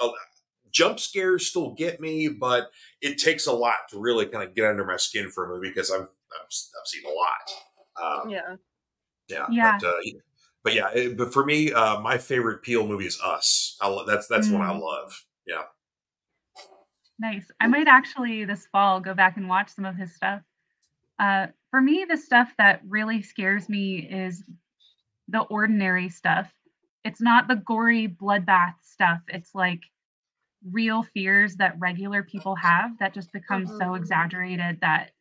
jump scares still get me, but it takes a lot to really kind of get under my skin for a movie because I've seen a lot. Yeah. But for me, my favorite Peele movie is Us. That's one I love. Yeah. Nice. I might actually this fall go back and watch some of his stuff. For me, the stuff that really scares me is the ordinary stuff. It's not the gory bloodbath stuff. It's like real fears that regular people have that just become so exaggerated that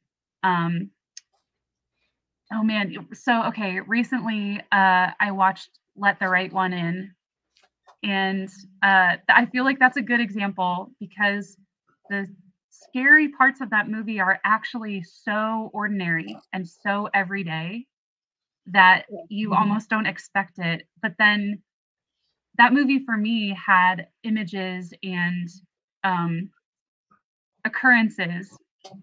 oh man. So okay, recently I watched Let the Right One In. And I feel like that's a good example because the scary parts of that movie are actually so ordinary and so everyday that you almost don't expect it. But then that movie for me had images and occurrences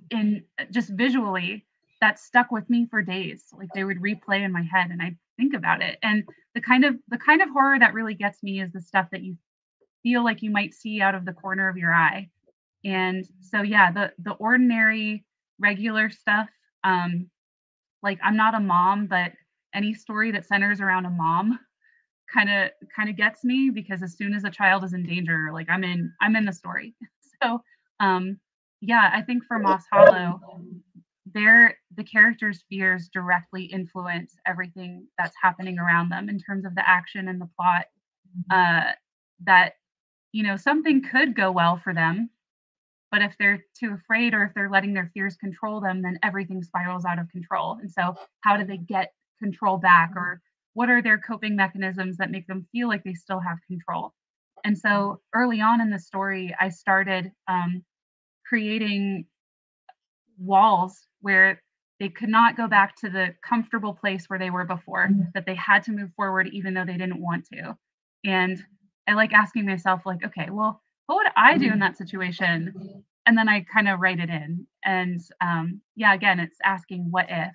in just visually that stuck with me for days. Like they would replay in my head and I think about it. And the kind of horror that really gets me is the stuff that you feel like you might see out of the corner of your eye. And so yeah, the ordinary regular stuff, like I'm not a mom, but any story that centers around a mom kind of gets me because as soon as a child is in danger, like I'm in the story. So yeah, I think for Moss Hollow, the characters' fears directly influence everything that's happening around them in terms of the action and the plot. That something could go well for them, but if they're too afraid or if they're letting their fears control them, then everything spirals out of control. And so how do they get control back, or what are their coping mechanisms that make them feel like they still have control? And so early on in the story, I started creating walls where they could not go back to the comfortable place where they were before, that they had to move forward even though they didn't want to. And I like asking myself, like, okay, well, what would I do in that situation? And then I kind of write it in. And again, it's asking what if,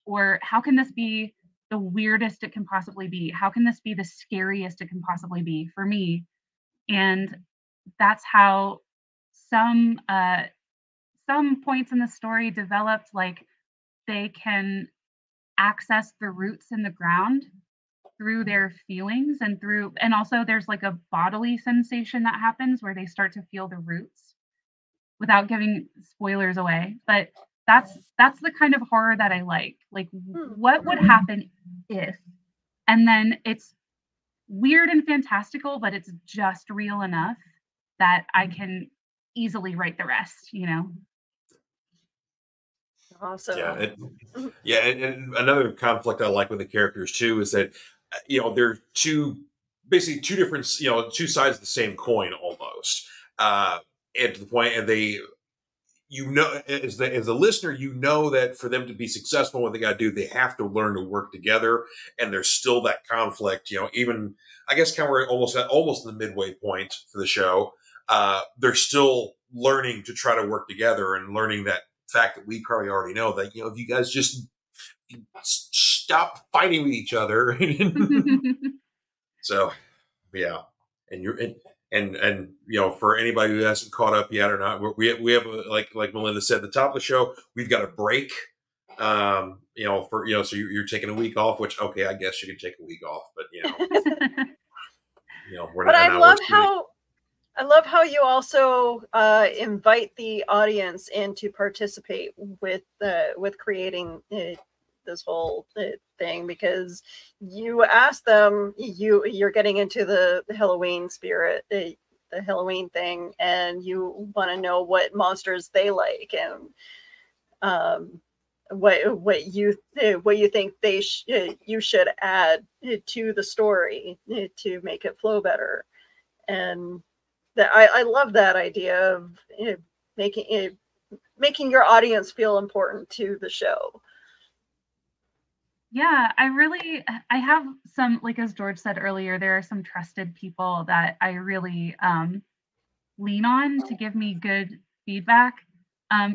Or how can this be the weirdest it can possibly be? How can this be the scariest it can possibly be for me? And that's how some points in the story developed, like they can access the roots in the ground through their feelings, and also there's like a bodily sensation that happens where they start to feel the roots, without giving spoilers away. But that's the kind of horror that I like. Like, what would happen if? And then it's weird and fantastical, but it's just real enough that I can easily write the rest, you know? Awesome. And another conflict I like with the characters too is that they're basically two different, two sides of the same coin almost, and to the point, and they, as the listener, that for them to be successful, what they got to do, they have to learn to work together, and there's still that conflict. Even I guess kind of we're almost the midway point for the show. They're still learning to try to work together and learning that fact that we probably already know that, if you guys just stop fighting with each other. So, yeah. And for anybody who hasn't caught up yet or not, we have like Melinda said at the top of the show, we've got a break. So you're taking a week off, which, okay, I guess you can take a week off, but we're not. But I love how you also invite the audience in to participate with creating this whole thing, because you ask them, you're getting into the Halloween spirit, the Halloween thing, and you want to know what monsters they like, and what you think you should add to the story to make it flow better. And I love that idea of making your audience feel important to the show. Yeah, I have some, like as George said earlier, there are some trusted people that I really lean on to give me good feedback,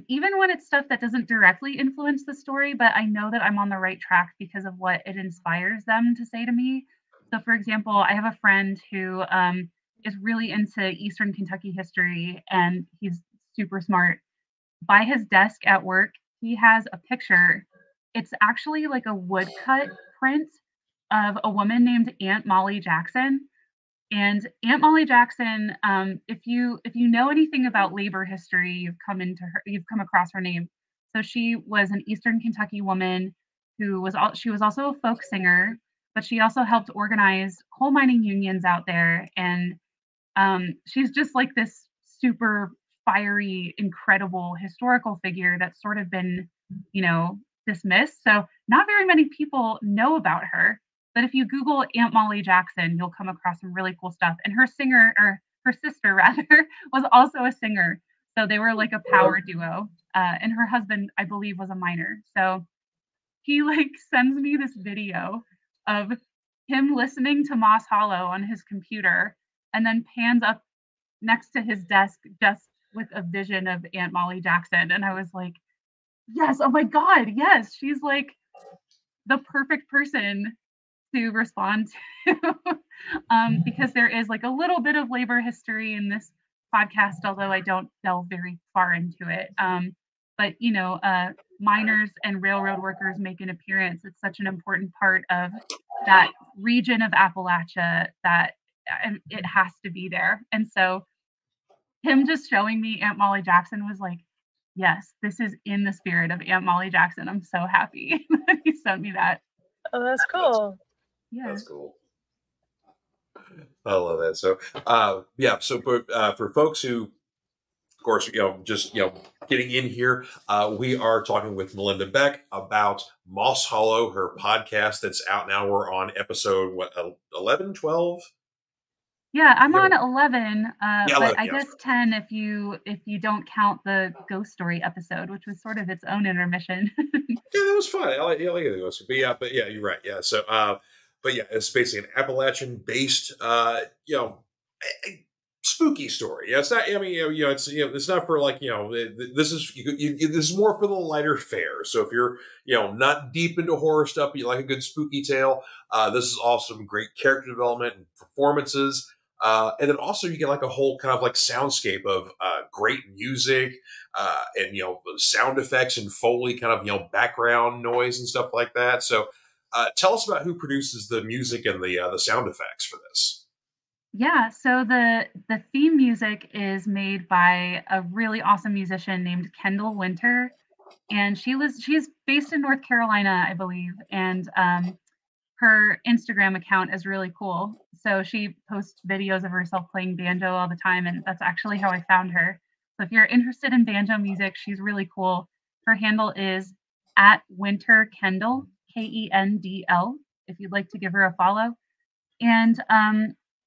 even when it's stuff that doesn't directly influence the story, but I know that I'm on the right track because of what it inspires them to say to me. So, for example, I have a friend who is really into Eastern Kentucky history, and he's super smart. By his desk at work, he has a picture. It's actually like a woodcut print of a woman named Aunt Molly Jackson. And Aunt Molly Jackson, if you know anything about labor history, you've come across her name. So she was an Eastern Kentucky woman she was also a folk singer, but she also helped organize coal mining unions out there. And she's just like this super fiery, incredible historical figure that's sort of been, dismissed. So not very many people know about her. But if you Google Aunt Molly Jackson, you'll come across some really cool stuff. And her sister rather, was also a singer. So they were like a power duo. And her husband, I believe, was a miner. So he sends me this video of him listening to Moss Hollow on his computer, and then pans up next to his desk just with a vision of Aunt Molly Jackson. And I was like, yes, oh my God, yes, she's like the perfect person to respond to. Because there is like a little bit of labor history in this podcast, although I don't delve very far into it. But miners and railroad workers make an appearance. It's such an important part of that region of Appalachia that it has to be there. And so him just showing me Aunt Molly Jackson was like, yes, this is in the spirit of Aunt Molly Jackson. I'm so happy that he sent me that. Oh, that's cool. Yeah. That's cool. I love that. So, for folks who, of course, just getting in here, we are talking with Melinda Beck about Moss Hollow, her podcast that's out now. We're on episode 11, 12? Yeah, I'm on 11, Yeah, but 11, I guess 10 if you don't count the ghost story episode, which was sort of its own intermission. Yeah, that was fun. I like the ghost story. But yeah, you're right. Yeah, so but yeah, it's basically an Appalachian-based, spooky spooky story. Yeah, it's not. I mean, it's not for like this is this is more for the lighter fare. So if you're not deep into horror stuff, but you like a good spooky tale, this is also some great character development and performances. And then also you get like a whole kind of like soundscape of great music and sound effects and Foley kind of background noise and stuff like that. So tell us about who produces the music and the sound effects for this. Yeah, so the theme music is made by a really awesome musician named Kendall Winter, and she's based in North Carolina, I believe, and her Instagram account is really cool. So she posts videos of herself playing banjo all the time, and that's actually how I found her. So if you're interested in banjo music, she's really cool. Her handle is at Winter Kendall, Kendl, if you'd like to give her a follow. And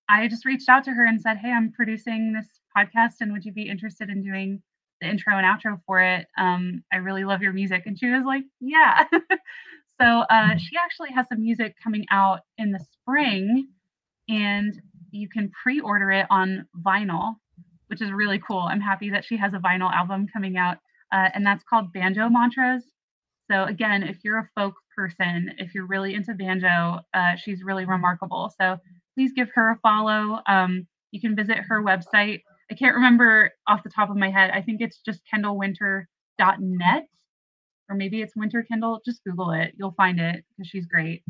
I just reached out to her and said, hey, I'm producing this podcast, and would you be interested in doing the intro and outro for it? I really love your music. And she was like, yeah. So she actually has some music coming out in the spring, and you can pre-order it on vinyl, which is really cool. I'm happy that she has a vinyl album coming out, and that's called Banjo Mantras. So again, if you're a folk person, if you're really into banjo, she's really remarkable. So please give her a follow. You can visit her website. I can't remember off the top of my head. I think it's just kendallwinter.net, or maybe it's Winter Kendall. Just Google it. You'll find it because she's great.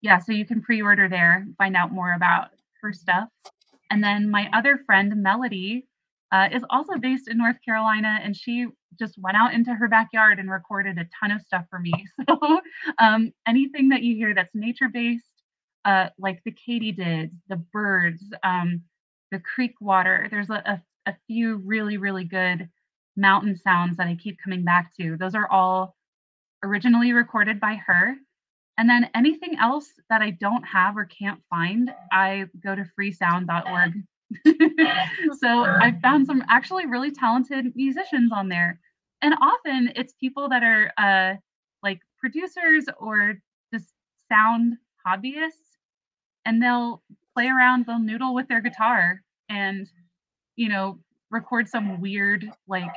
Yeah, so you can pre-order there, find out more about her stuff. And then my other friend, Melody, is also based in North Carolina, and she just went out into her backyard and recorded a ton of stuff for me. So anything that you hear that's nature-based, like the katydids, the birds, the creek water, there's a few really, really good mountain sounds that I keep coming back to. Those are all originally recorded by her. And then anything else that I don't have or can't find, I go to freesound.org. So I found some actually really talented musicians on there. And often it's people that are like producers or just sound hobbyists, and they'll play around, they'll noodle with their guitar and, record some weird, like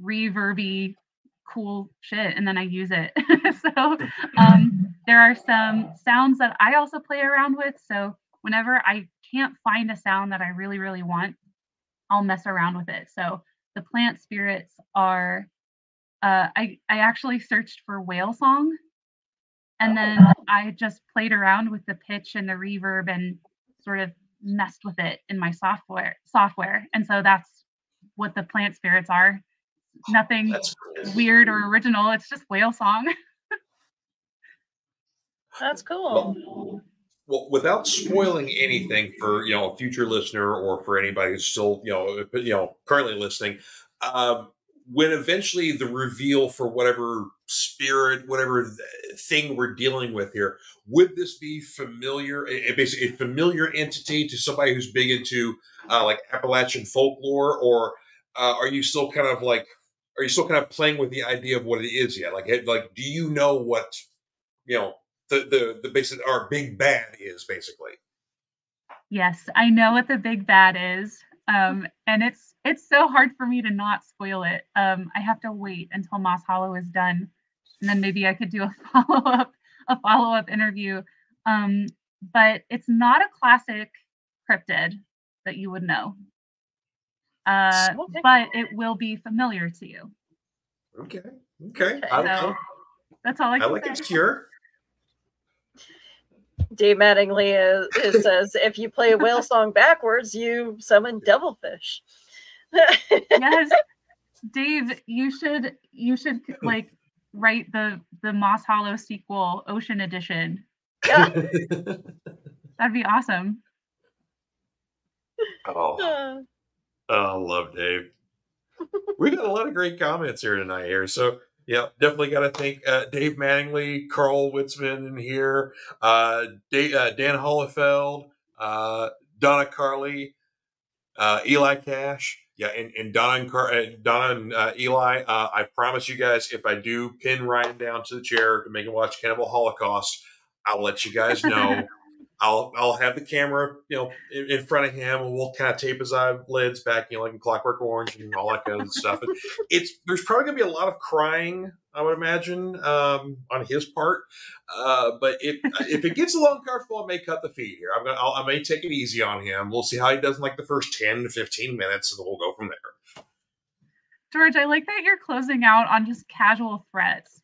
reverby, cool shit, and then I use it. So there are some sounds that I also play around with. So whenever I can't find a sound that I really, really want, I'll mess around with it. So the plant spirits are, I actually searched for whale song, and then I just played around with the pitch and the reverb and sort of messed with it in my software. And so that's what the plant spirits are. Nothing weird or original. It's just whale song. That's cool. Well, without spoiling anything for a future listener or for anybody who's still currently listening, when eventually the reveal for whatever spirit, whatever thing we're dealing with here, would this be familiar? Basically, a familiar entity to somebody who's big into like Appalachian folklore, or are you still kind of like? Are you still kind of playing with the idea of what it is yet? Like, do you know what the basic our big bad is basically? Yes, I know what the big bad is, and it's so hard for me to not spoil it. I have to wait until Moss Hollow is done, and then maybe I could do a follow up interview. But it's not a classic cryptid that you would know. But it will be familiar to you. Okay. So, that's all I can like say. it's cure. Dave Mattingly says, if you play a whale song backwards, you summon devilfish. Yes, Dave, you should like write the Moss Hollow sequel, Ocean Edition. Yeah, that'd be awesome. I love Dave. We got a lot of great comments here tonight. So yeah, definitely got to thank Dave Mattingly, Carl Witzman in here, Dan Hollefeld, Donna Carley, Eli Cash. Yeah, and Donna and Eli. I promise you guys, if I do pin Ryan down to the chair to make him watch Cannibal Holocaust, I'll let you guys know. I'll have the camera, in front of him, and we'll kind of tape his eyelids back, like in Clockwork Orange and all that kind of stuff. There's probably gonna be a lot of crying, I would imagine, on his part. But if it gets a little uncomfortable, I may cut the feed here. I may take it easy on him. We'll see how he does in like the first 10 to 15 minutes, and we'll go from there. George, I like that you're closing out on just casual threats.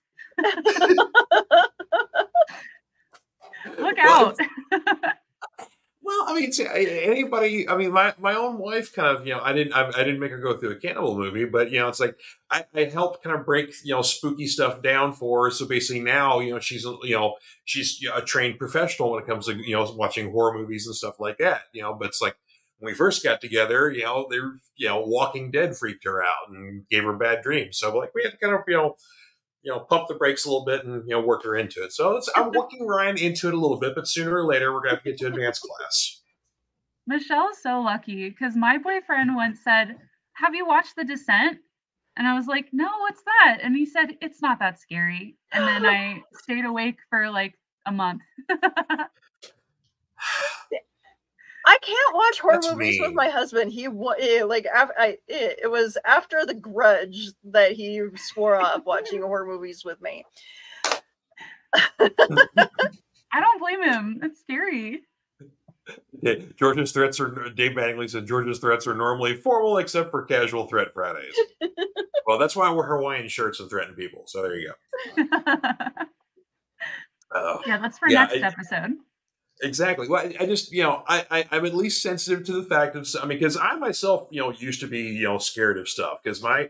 Look out. Well, I mean, anybody. I mean, my own wife kind of, I didn't make her go through a cannibal movie, but it's like I helped kind of break spooky stuff down for her. So basically now she's a trained professional when it comes to watching horror movies and stuff like that. But it's like when we first got together, Walking Dead freaked her out and gave her bad dreams. So like we had to kind of pump the brakes a little bit and, work her into it. So I'm working Ryan into it a little bit, but sooner or later, we're going to have to get to advanced class. Michelle's so lucky because my boyfriend once said, "Have you watched The Descent?" And I was like, "No, what's that?" And he said, "It's not that scary." And then I stayed awake for like a month. I can't watch horror movies with my husband. It was after The Grudge that he swore off watching horror movies with me. I don't blame him. It's scary. Yeah, George's threats Dave Mattingly said George's threats are normally formal except for casual threat Fridays. Well, that's why I wear Hawaiian shirts and threaten people. So there you go. Yeah, that's for next episode. Exactly. Well, I just, I'm at least sensitive to the fact of, because I myself, used to be, scared of stuff because my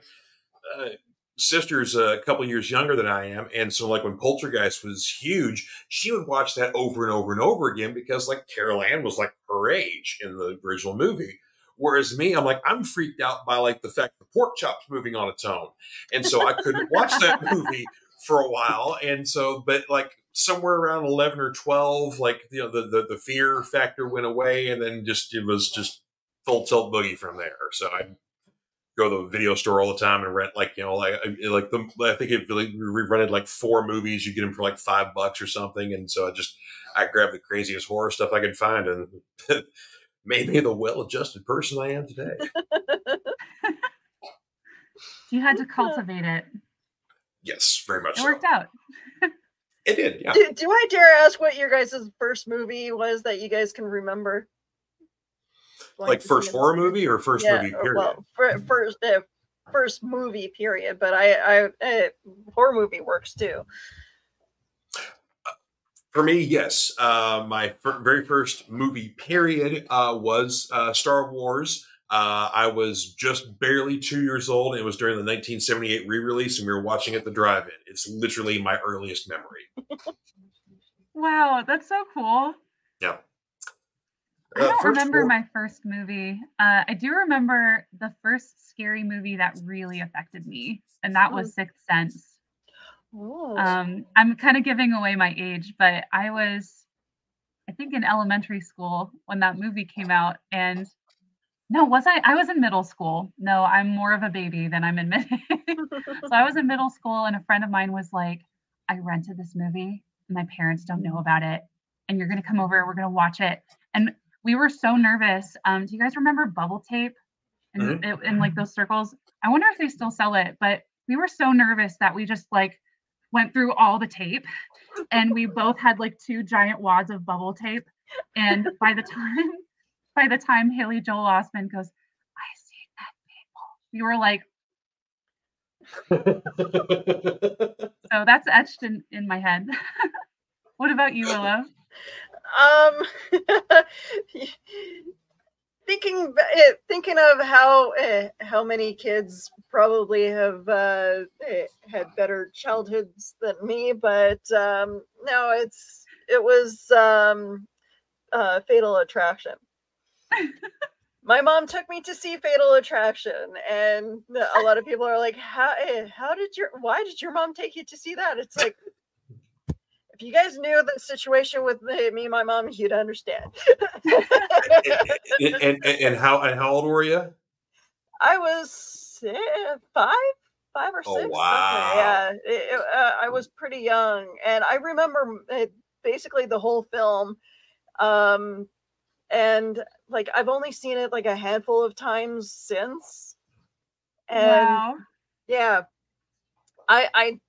sister's a couple years younger than I am. And so like when Poltergeist was huge, she would watch that over and over and over again because like Carol Ann was like her age in the original movie. Whereas me, I'm freaked out by like the fact the pork chop's moving on its own. And so I couldn't watch that movie for a while. And so, but like, somewhere around 11 or 12, like, the fear factor went away, and then it was just full tilt boogie from there. So I'd go to the video store all the time and rent I think it really rented like 4 movies. You get them for like $5 or something. And so I grabbed the craziest horror stuff I could find and made me the well-adjusted person I am today. You had to cultivate it. Yes, very much. It worked out. It did, yeah. Do I dare ask what your guys' first movie was that you guys can remember? Like first horror movie or first movie period? Well, first movie period, but horror movie works too. For me, yes. My very first movie period was Star Wars. I was just barely 2 years old. It was during the 1978 re-release, and we were watching at the drive-in. It's literally my earliest memory. Wow, that's so cool. Yeah. I don't remember my first movie. I do remember the first scary movie that really affected me, and that was Sixth Sense. Oh. I'm kind of giving away my age, but I was, I think, in elementary school when that movie came out, and no, was I? I was in middle school. No, I'm more of a baby than I'm admitting. So I was in middle school, and a friend of mine was like, "I rented this movie, and my parents don't know about it, and you're gonna come over, and we're gonna watch it." And we were so nervous. Do you guys remember bubble tape in like those circles? I wonder if they still sell it, but we were so nervous that we just like went through all the tape, and we both had like 2 giant wads of bubble tape. And by the time Haley Joel Osment goes, "I see that people," we were like, so that's etched in my head. What about you, Willow? Thinking of how many kids probably have had better childhoods than me, but no, it was Fatal Attraction. My mom took me to see Fatal Attraction, and a lot of people are like, why did your mom take you to see that? It's like, if you guys knew the situation with me and my mom, you'd understand. and how old were you? I was 5 or 6. Oh, wow. Yeah, I was pretty young, and I remember basically the whole film. And like I've only seen it like a handful of times since. And wow. yeah, I'm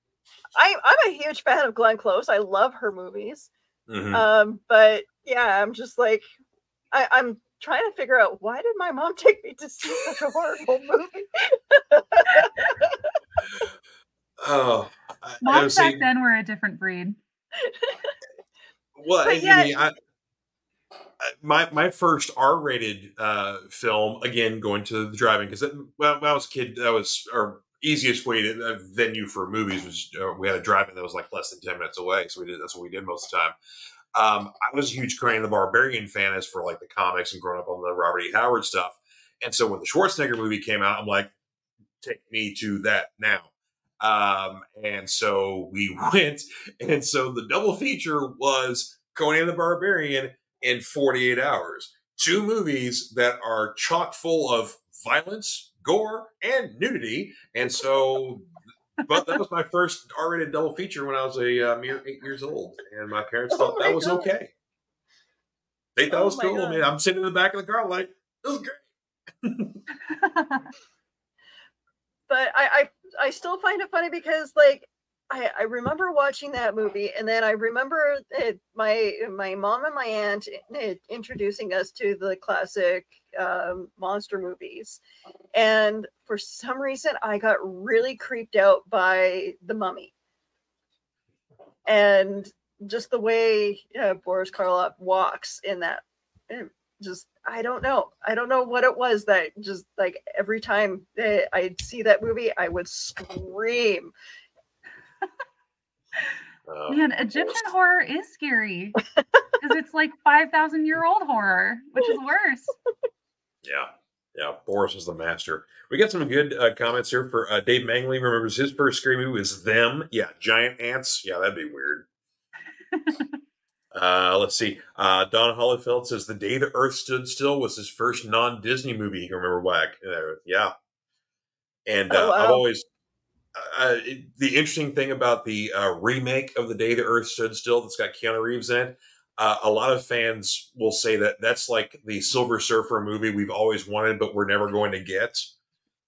a huge fan of Glenn Close. I love her movies. But yeah, I'm just like I'm trying to figure out, why did my mom take me to see such a horrible movie? Oh, Moms back then were a different breed. Well, my first R-rated film, again, going to the drive-in, because when I was a kid, that was our easiest way to venue for movies was we had a drive-in that was like less than 10 minutes away, so that's what we did most of the time. I was a huge Conan the Barbarian fan as for like the comics and growing up on the Robert E. Howard stuff, and so when the Schwarzenegger movie came out, I'm like, take me to that now. And so we went, and so the double feature was Conan the Barbarian in 48 hours. Two movies that are chock full of violence, gore, and nudity. And so, but that was my first R-rated double feature when I was a mere 8 years old, and my parents thought that was okay. They thought it was cool. I mean, I'm sitting in the back of the car like, this is great. But I still find it funny because like I remember watching that movie, and then I remember my mom and my aunt introducing us to the classic monster movies, and for some reason I got really creeped out by The Mummy, and just the way Boris Karloff walks in that. Just I don't know what it was that just like every time I'd see that movie I would scream. Man, Egyptian horror is scary because it's like 5,000-year-old horror, which is worse. Yeah, Boris is the master. We got some good comments here for Dave Mangley. Remembers his first scary movie was Them. Yeah, giant ants. Yeah, that'd be weird. Let's see. Don Hollifeld says The Day the Earth Stood Still was his first non-Disney movie he can remember back. Yeah. And wow. I've always... the interesting thing about the remake of The Day the Earth Stood Still that's got Keanu Reeves in it, a lot of fans will say that that's like the Silver Surfer movie we've always wanted but we're never going to get.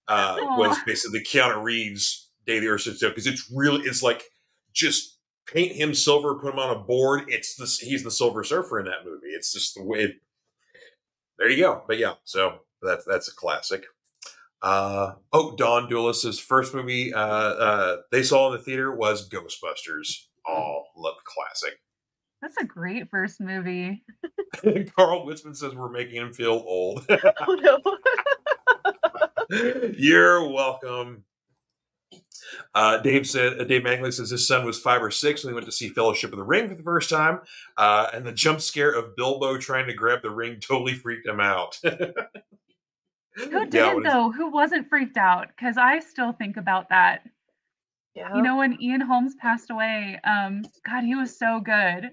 Was basically Keanu Reeves' Day the Earth Stood Still, because it's like just paint him silver, put him on a board. He's the Silver Surfer in that movie. It's just the way. There you go. But yeah, so that's a classic. Don Duelis' first movie they saw in the theater was Ghostbusters. Oh, love classic. That's a great first movie. Carl Witzman says we're making him feel old. Oh no. You're welcome. Dave Mangley says his son was 5 or 6 when he went to see Fellowship of the Ring for the first time, and the jump scare of Bilbo trying to grab the ring totally freaked him out. Who didn't though? Who wasn't freaked out? Because I still think about that. Yeah. You know, when Ian Holmes passed away, God, he was so good.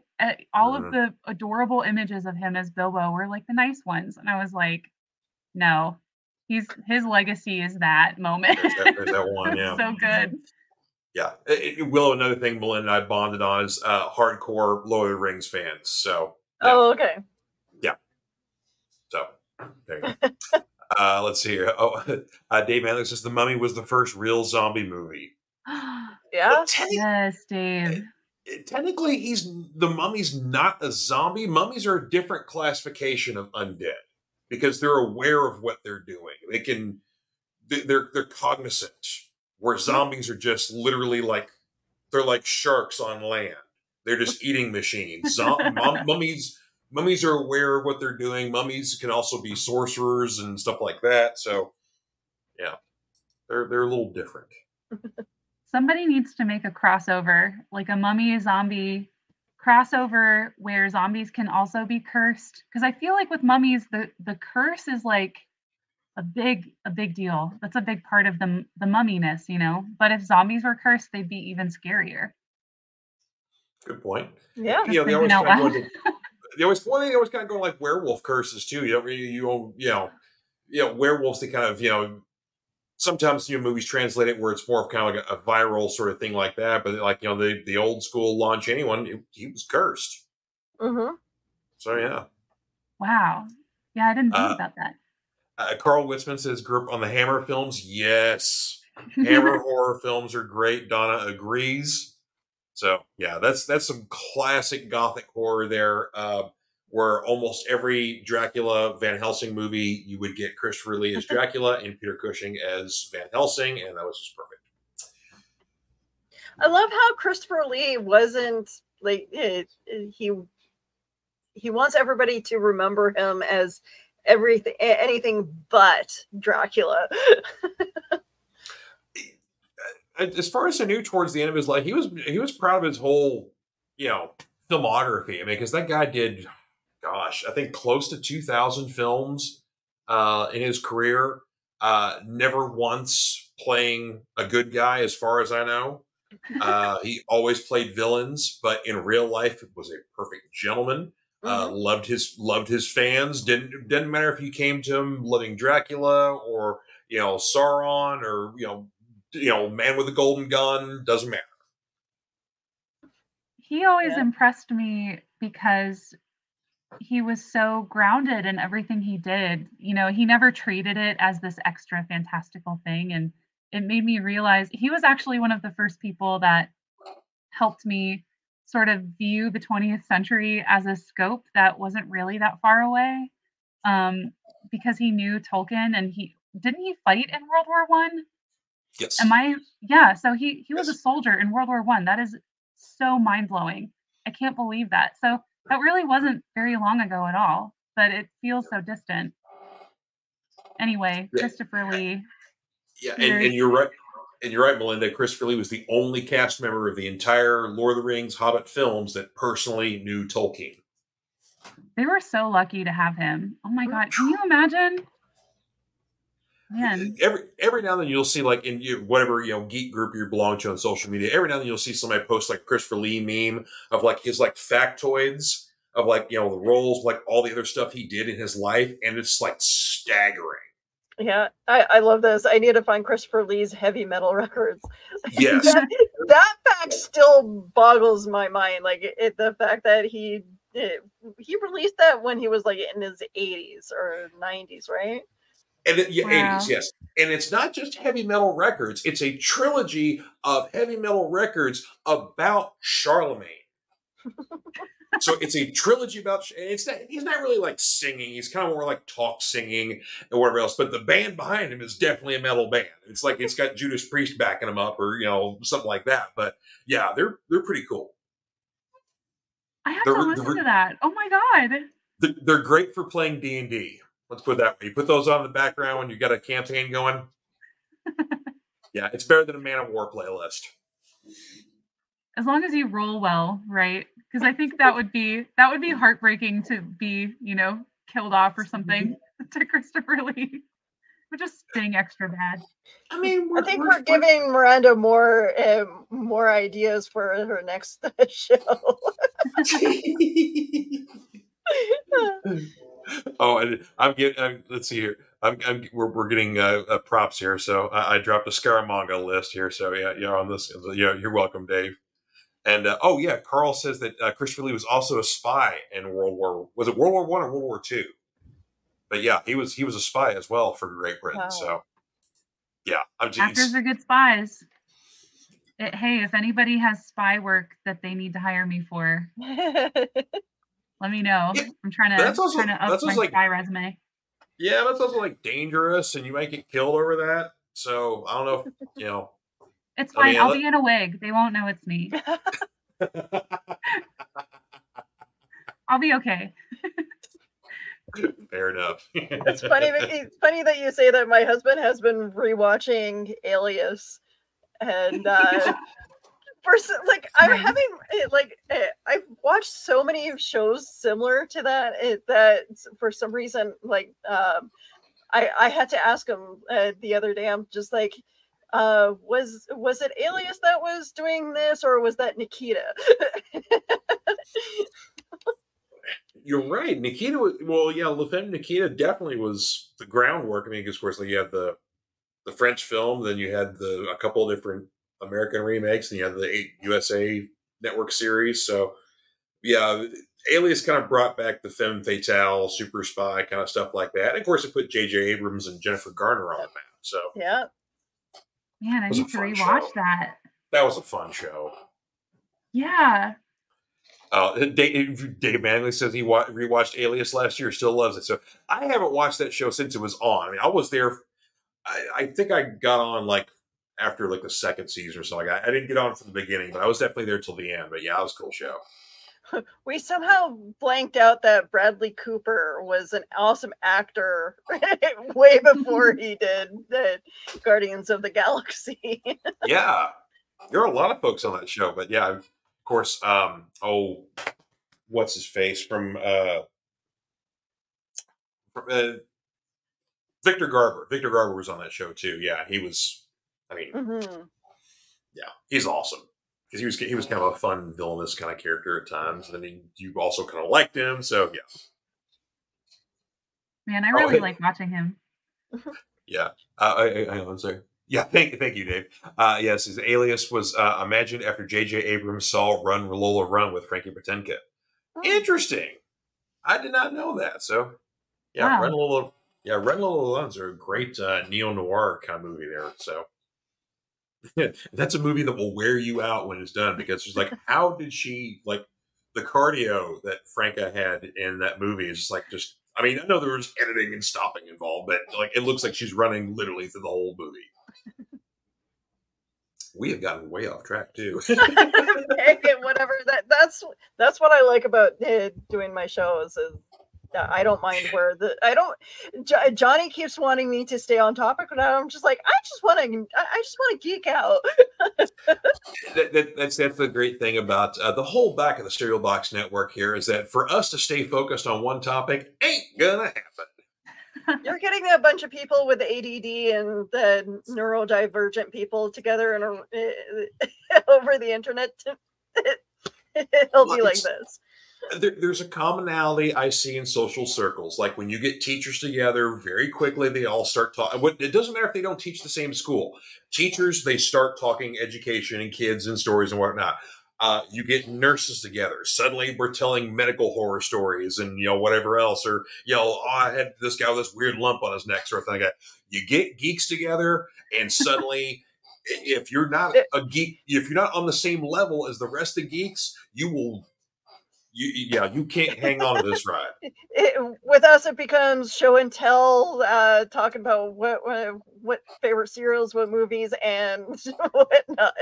All of the adorable images of him as Bilbo were like the nice ones, and I was like, no. His legacy is that moment. There's that one, yeah. So good. Yeah. Willow, another thing Melinda and I bonded on is hardcore Lord of the Rings fans. So. Yeah. Oh, okay. Yeah. So, there you go. Let's see here. Dave Manley says The Mummy was the first real zombie movie. Yeah. Yes, Dave. Technically, the Mummy's not a zombie. Mummies are a different classification of undead, because they're aware of what they're doing. They're cognizant. Where zombies are just literally they're like sharks on land. They're just eating machines. Mummies are aware of what they're doing. Mummies can also be sorcerers and stuff like that. So, yeah, they're a little different. Somebody needs to make a crossover, like a mummy zombie crossover where zombies can also be cursed, because I feel like with mummies the curse is like a big deal. That's a big part of the mumminess, you know. But if zombies were cursed, they'd be even scarier. Good point. Yeah, you know, they always kind of go like werewolf curses too. Werewolves, they kind of sometimes movies translate it where it's more of kind of like a viral sort of thing like that. But like the old school Lon Chaney one, he was cursed. Mm-hmm. So yeah. Wow. Yeah, I didn't think Uh, about that. Carl Witzman says, "Grew up on the Hammer films." Yes, Hammer horror films are great. Donna agrees. So yeah, that's some classic gothic horror there. Where almost every Dracula Van Helsing movie, you would get Christopher Lee as Dracula and Peter Cushing as Van Helsing, and that was just perfect. I love how Christopher Lee wasn't like he wants everybody to remember him as anything but Dracula. As far as I knew, towards the end of his life, he was proud of his whole, filmography. I mean, because that guy did, gosh, I think close to 2,000 films in his career. Never once playing a good guy, as far as I know. He always played villains, but in real life, was a perfect gentleman. Loved his fans. Didn't matter if you came to him loving Dracula or Sauron or Man with a Golden Gun. Doesn't matter. He always impressed me because he was so grounded in everything he did. You know, he never treated it as this extra fantastical thing. And it made me realize he was actually one of the first people that helped me sort of view the 20th century as a scope that wasn't really that far away. Because he knew Tolkien, and he fight in World War One? Yes. Yeah, so he was a soldier in World War One. That is so mind-blowing. I can't believe that. So that really wasn't very long ago at all, but it feels so distant. Anyway, Christopher Lee. Yeah, and you're right. And you're right, Melinda. Christopher Lee was the only cast member of the entire Lord of the Rings Hobbit films that personally knew Tolkien. They were so lucky to have him. Oh my God. Can you imagine? Man. Every now and then you'll see, like, in whatever geek group you belong to on social media, every now and then you'll see somebody post like Christopher Lee meme of like his like factoids of like the roles, like all the other stuff he did in his life, and it's like staggering. Yeah, I love this. I need to find Christopher Lee's heavy metal records. Yes. that fact still boggles my mind. Like the fact that he released that when he was like in his 80s or 90s, right? And 80s, yes. And it's not just heavy metal records. It's a trilogy of heavy metal records about Charlemagne. So it's a trilogy about, he's not really like singing. He's kind of more like talk singing and whatever else. But the band behind him is definitely a metal band. It's like it's got Judas Priest backing him up or, something like that. But yeah, they're pretty cool. I have to listen to that. Oh my God. They're great for playing D&D. Let's put it that way. You put those on in the background when you got a campaign going. Yeah, it's better than a Man of War playlist. As long as you roll well, right? Because I think that would be heartbreaking to be, killed off or something to Christopher Lee. We're just being extra bad. I mean, I think we're giving Miranda more ideas for her next show. Oh, and let's see here. We're getting props here. So I dropped a Scaramanga list here. So yeah, on this, you're welcome, Dave. And Carl says that Christopher Lee was also a spy in World War I or World War II? But yeah, he was a spy as well for Great Britain. Wow. So yeah, actors are good spies. Hey, if anybody has spy work that they need to hire me for, let me know. Yeah, I'm trying to up my spy resume. Yeah, that's also like dangerous, and you might get killed over that. So I don't know if It's fine. I'll be in a wig. They won't know it's me. I'll be okay. Fair enough. It's funny that you say that. My husband has been rewatching Alias, and I've watched so many shows similar to that that for some reason I had to ask him the other day. I'm just like, was it Alias that was doing this, or was that Nikita? You're right. Nikita was, Le Femme Nikita definitely was the groundwork. I mean, of course, you had the French film, then you had a couple of different American remakes, and you had the USA Network series. So, yeah, Alias kind of brought back the femme fatale, super spy kind of stuff like that. And of course, it put J.J. Abrams and Jennifer Garner on the map. So Yeah. Man, I it was a need to fun rewatch show. that. That was a fun show. Yeah. Dave Manley says he rewatched Alias last year, still loves it. So I haven't watched that show since it was on. I mean, I was there. I think I got on like after like the second season or something. I didn't get on from the beginning, but I was definitely there till the end. But yeah, it was a cool show. We somehow blanked out that Bradley Cooper was an awesome actor way before he did the Guardians of the Galaxy. Yeah, there are a lot of folks on that show, but yeah, of course. What's his face from Victor Garber. Victor Garber was on that show too. Yeah, he was. I mean, yeah, he's awesome because he was kind of a fun villainous kind of character at times. And then you also kind of liked him, so yeah. Man, I really like watching him. Yeah, I'm sorry. Yeah, thank you, Dave. Yes, his Alias was imagined after J.J. Abrams saw Run Lola Run with Frankie Potenka. Interesting. I did not know that. So, yeah, wow. Run Lola Run's are a great neo-noir kind of movie there. So, that's a movie that will wear you out when it's done because it's like, how did she, like, the cardio that Franca had in that movie is just, I mean, I know there was editing and stopping involved, but like, it looks like she's running literally through the whole movie. We have gotten way off track too. Whatever. That's what I like about doing my shows is I don't mind where Johnny keeps wanting me to stay on topic, but I'm just like I just want to geek out. That's the great thing about the whole back of the Cereal Box Network here is that for us to stay focused on one topic ain't gonna happen. You're getting a bunch of people with ADD and the neurodivergent people together and over the internet. It'll be like this. There's a commonality I see in social circles. Like when you get teachers together, very quickly they all start talking. It doesn't matter if they don't teach the same school. Teachers, they start talking education and kids and stories and whatnot. You get nurses together. Suddenly we're telling medical horror stories and, whatever else. Or, I had this guy with this weird lump on his neck sort of thing. You get geeks together and suddenly if you're not a geek, if you're not on the same level as the rest of the geeks, you can't hang on to this ride. With us, it becomes show and tell, talking about what favorite cereals, what movies, and whatnot.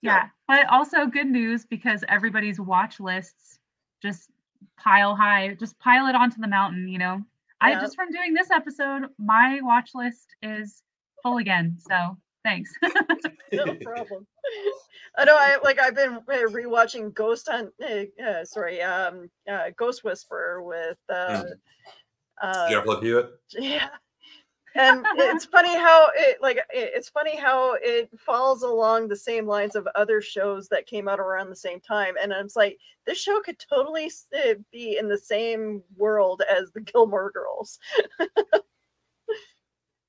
Yeah, but also good news because everybody's watch lists just pile high, just pile it onto the mountain, I just from doing this episode, my watch list is full again. So thanks. No problem. I know I've been rewatching Ghost Whisperer with Jeff Hewitt. Yeah. And it's funny how it falls along the same lines of other shows that came out around the same time. And I'm like, this show could totally be in the same world as the Gilmore Girls.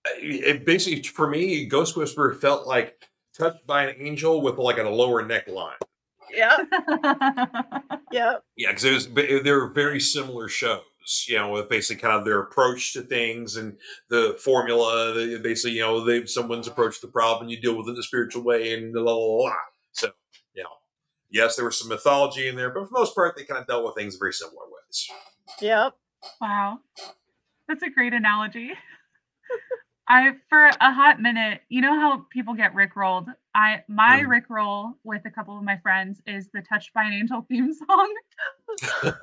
It basically, for me, Ghost Whisperer felt like Touched by an Angel with like a lower neckline. Yeah. Yeah. Yeah, because they're very similar shows. With basically kind of their approach to things and the formula. Basically, someone's approach to the problem, you deal with it in a spiritual way, and blah, blah, blah. So, yes, there was some mythology in there, but for the most part, they kind of dealt with things in very similar ways. Yep. Wow. That's a great analogy. For a hot minute, you know how people get rickrolled? My rickroll with a couple of my friends is the Touched by an Angel theme song. So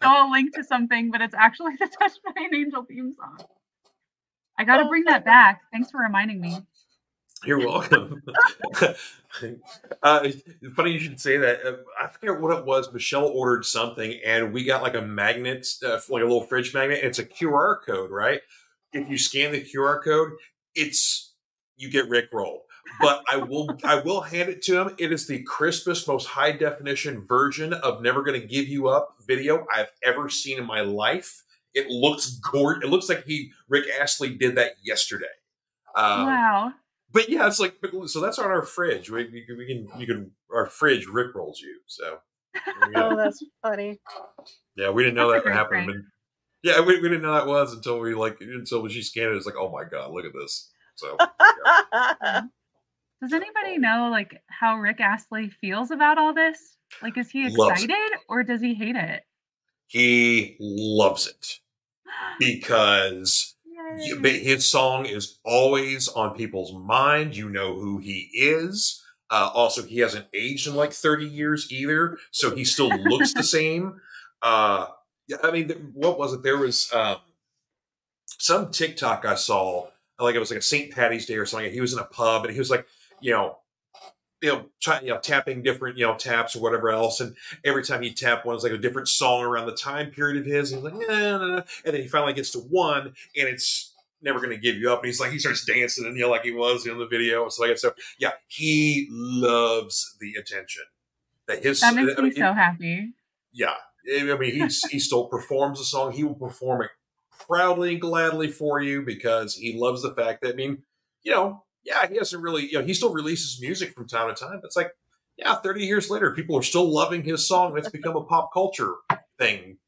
I'll link to something, but it's actually the Touched by an Angel theme song. I got to bring that back. Thanks for reminding me. You're welcome. It's funny you should say that. I forget what it was. Michelle ordered something, and we got like a magnet, like a little fridge magnet. It's a QR code, right? If you scan the QR code, you get rickrolled. But I will hand it to him. It is the crispest, most high definition version of "Never Gonna Give You Up" video I've ever seen in my life. It looks gorgeous. It looks like Rick Astley did that yesterday. Wow. But yeah, it's like, so that's on our fridge. You can our fridge rickrolls you. So Oh, that's funny. Yeah, we didn't know That's a that great happened. prank. Yeah, we didn't know that was until she scanned it. It's like, oh my god, look at this. So Yeah. Does anybody know like how Rick Astley feels about all this? Like, is he loves it. excited or does he hate it? He loves it because Yay. his song is always on people's mind. You know who he is. Also, he hasn't aged in like 30 years either, so he still looks the same. Yeah, I mean, what was it? There was some TikTok I saw, like it was like a St. Patty's Day or something. He was in a pub and he was like, you know, tapping different, taps or whatever else. And every time he tapped one, it was like a different song around the time period of his. And he's like, nah, nah, nah. And then he finally gets to one, and it's never going to give you up. And he's like, he starts dancing, and like he was in the video. So yeah, he loves the attention. That makes me so happy. Yeah, I mean, he still performs the song. He will perform it proudly and gladly for you because he loves the fact that, I mean, yeah, he hasn't really, he still releases music from time to time. But it's like, yeah, 30 years later, people are still loving his song. And it's become a pop culture thing.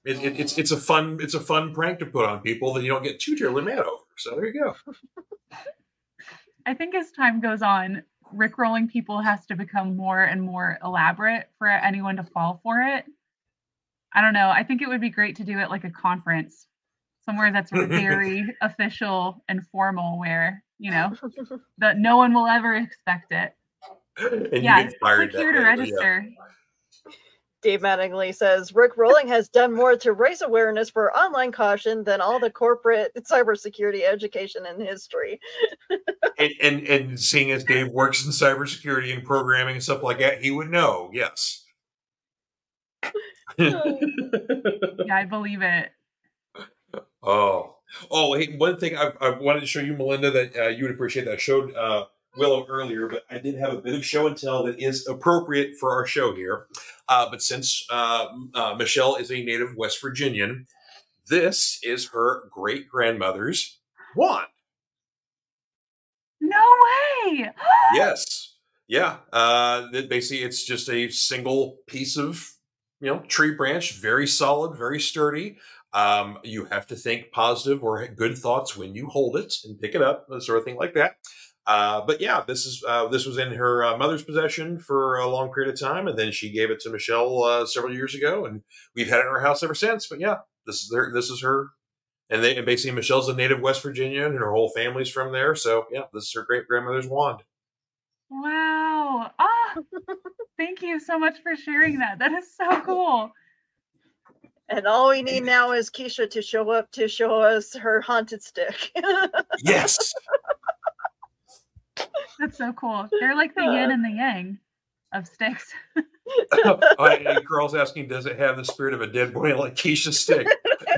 It's a fun prank to put on people that you don't get too terribly mad over. So there you go. I think as time goes on, Rickrolling people has to become more and more elaborate for anyone to fall for it. I don't know. I think it would be great to do it like a conference, somewhere that's very official and formal, where that no one will ever expect it. And yeah, you get fired click here to register. Yeah. Dave Mattingly says Rickrolling has done more to raise awareness for online caution than all the corporate cybersecurity education in history. and seeing as Dave works in cybersecurity and programming and stuff like that, he would know. Yes. Yeah, I believe it. Oh, hey, one thing I wanted to show you, Melinda, that you would appreciate that I showed Willow earlier, but I did have a bit of show and tell that is appropriate for our show here. But since Michelle is a native West Virginian, this is her great-grandmother's wand. No way! Yes. Yeah. Basically, it's just a single piece of, tree branch, very solid, very sturdy. You have to think positive or good thoughts when you hold it and pick it up, sort of thing like that. But yeah, this was in her mother's possession for a long period of time, and then she gave it to Michelle several years ago, and we've had it in our house ever since. But yeah, this is her, and basically Michelle's a native West Virginian, and her whole family's from there. So yeah, this is her great grandmother's wand. Wow! Thank you so much for sharing that. That is so cool. And all we need now is Keisha to show up to show us her haunted stick. Yes. That's so cool. They're like the yin and the yang of sticks. Carl's asking, does it have the spirit of a dead boy like Keisha's stick?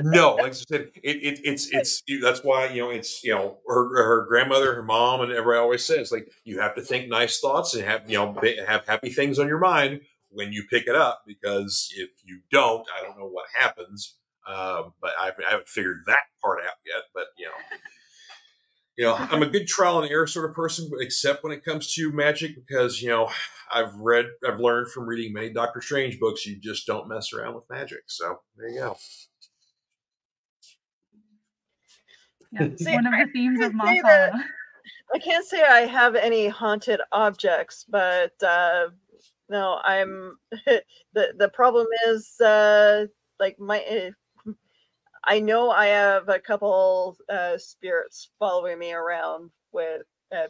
No, like I said, it's that's why it's her grandmother, her mom, and everybody always says like you have to think nice thoughts and have happy things on your mind when you pick it up, because if you don't, I don't know what happens. But I haven't figured that part out yet. But I'm a good trial and error sort of person, except when it comes to magic, because I've learned from reading many Doctor Strange books, you just don't mess around with magic. So there you go. Yeah, one of the themes of Moss Hollow. I can't say I have any haunted objects, but no, I'm the problem is like I know I have a couple spirits following me around with I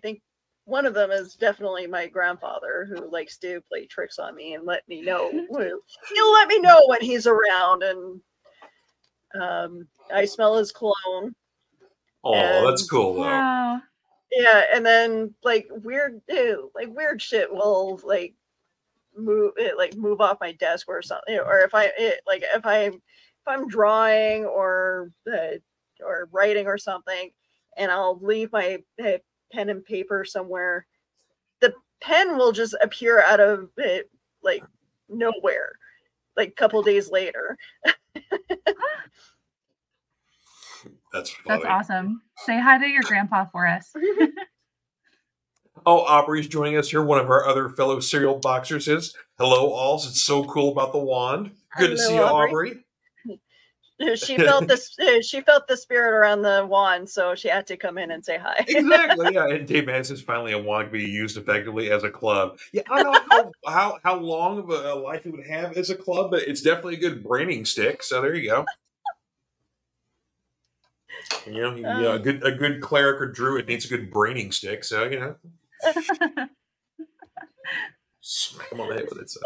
think one of them is definitely my grandfather, who likes to play tricks on me and let me know. He'll let me know when he's around, and I smell his cologne. Oh, that's cool though. Wow. Yeah, and then like weird shit will move off my desk or something, or if I'm drawing or writing or something, and I'll leave my pen and paper somewhere, the pen will just appear out of it like nowhere, like a couple days later. That's funny. That's awesome. Say hi to your grandpa for us. Oh, Aubrey's joining us here. One of our other fellow serial boxers is. Hello, alls. It's so cool about the wand. Good to see Hello, you, Aubrey. Aubrey. She felt this. She felt the spirit around the wand, so she had to come in and say hi. Exactly. Yeah, and Dave Madison is finally a wand can be used effectively as a club. Yeah, I don't know how long of a life it would have as a club, but it's definitely a good braining stick. So there you go. A good cleric or druid needs a good braining stick. So smack them on the head with it. So.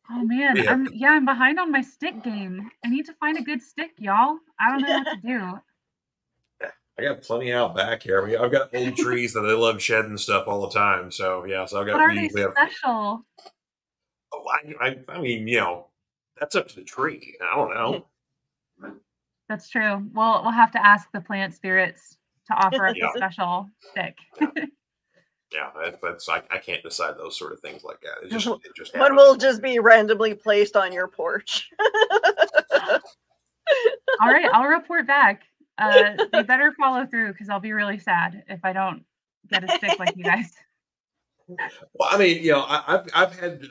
Oh man, Yeah. I'm behind on my stick game. I need to find a good stick, y'all. I don't know what to do. I got plenty out back here. I've got old trees that I love shedding stuff all the time. So yeah, so I've got. What are they special? Oh, I mean, that's up to the tree. I don't know. That's true. We'll have to ask the plant spirits to offer us a special stick. Yeah, that's I can't decide those sort of things like that. It just one will just be randomly placed on your porch. All right, I'll report back. They better follow through because I'll be really sad if I don't get a stick like you guys. Well, I mean, I've had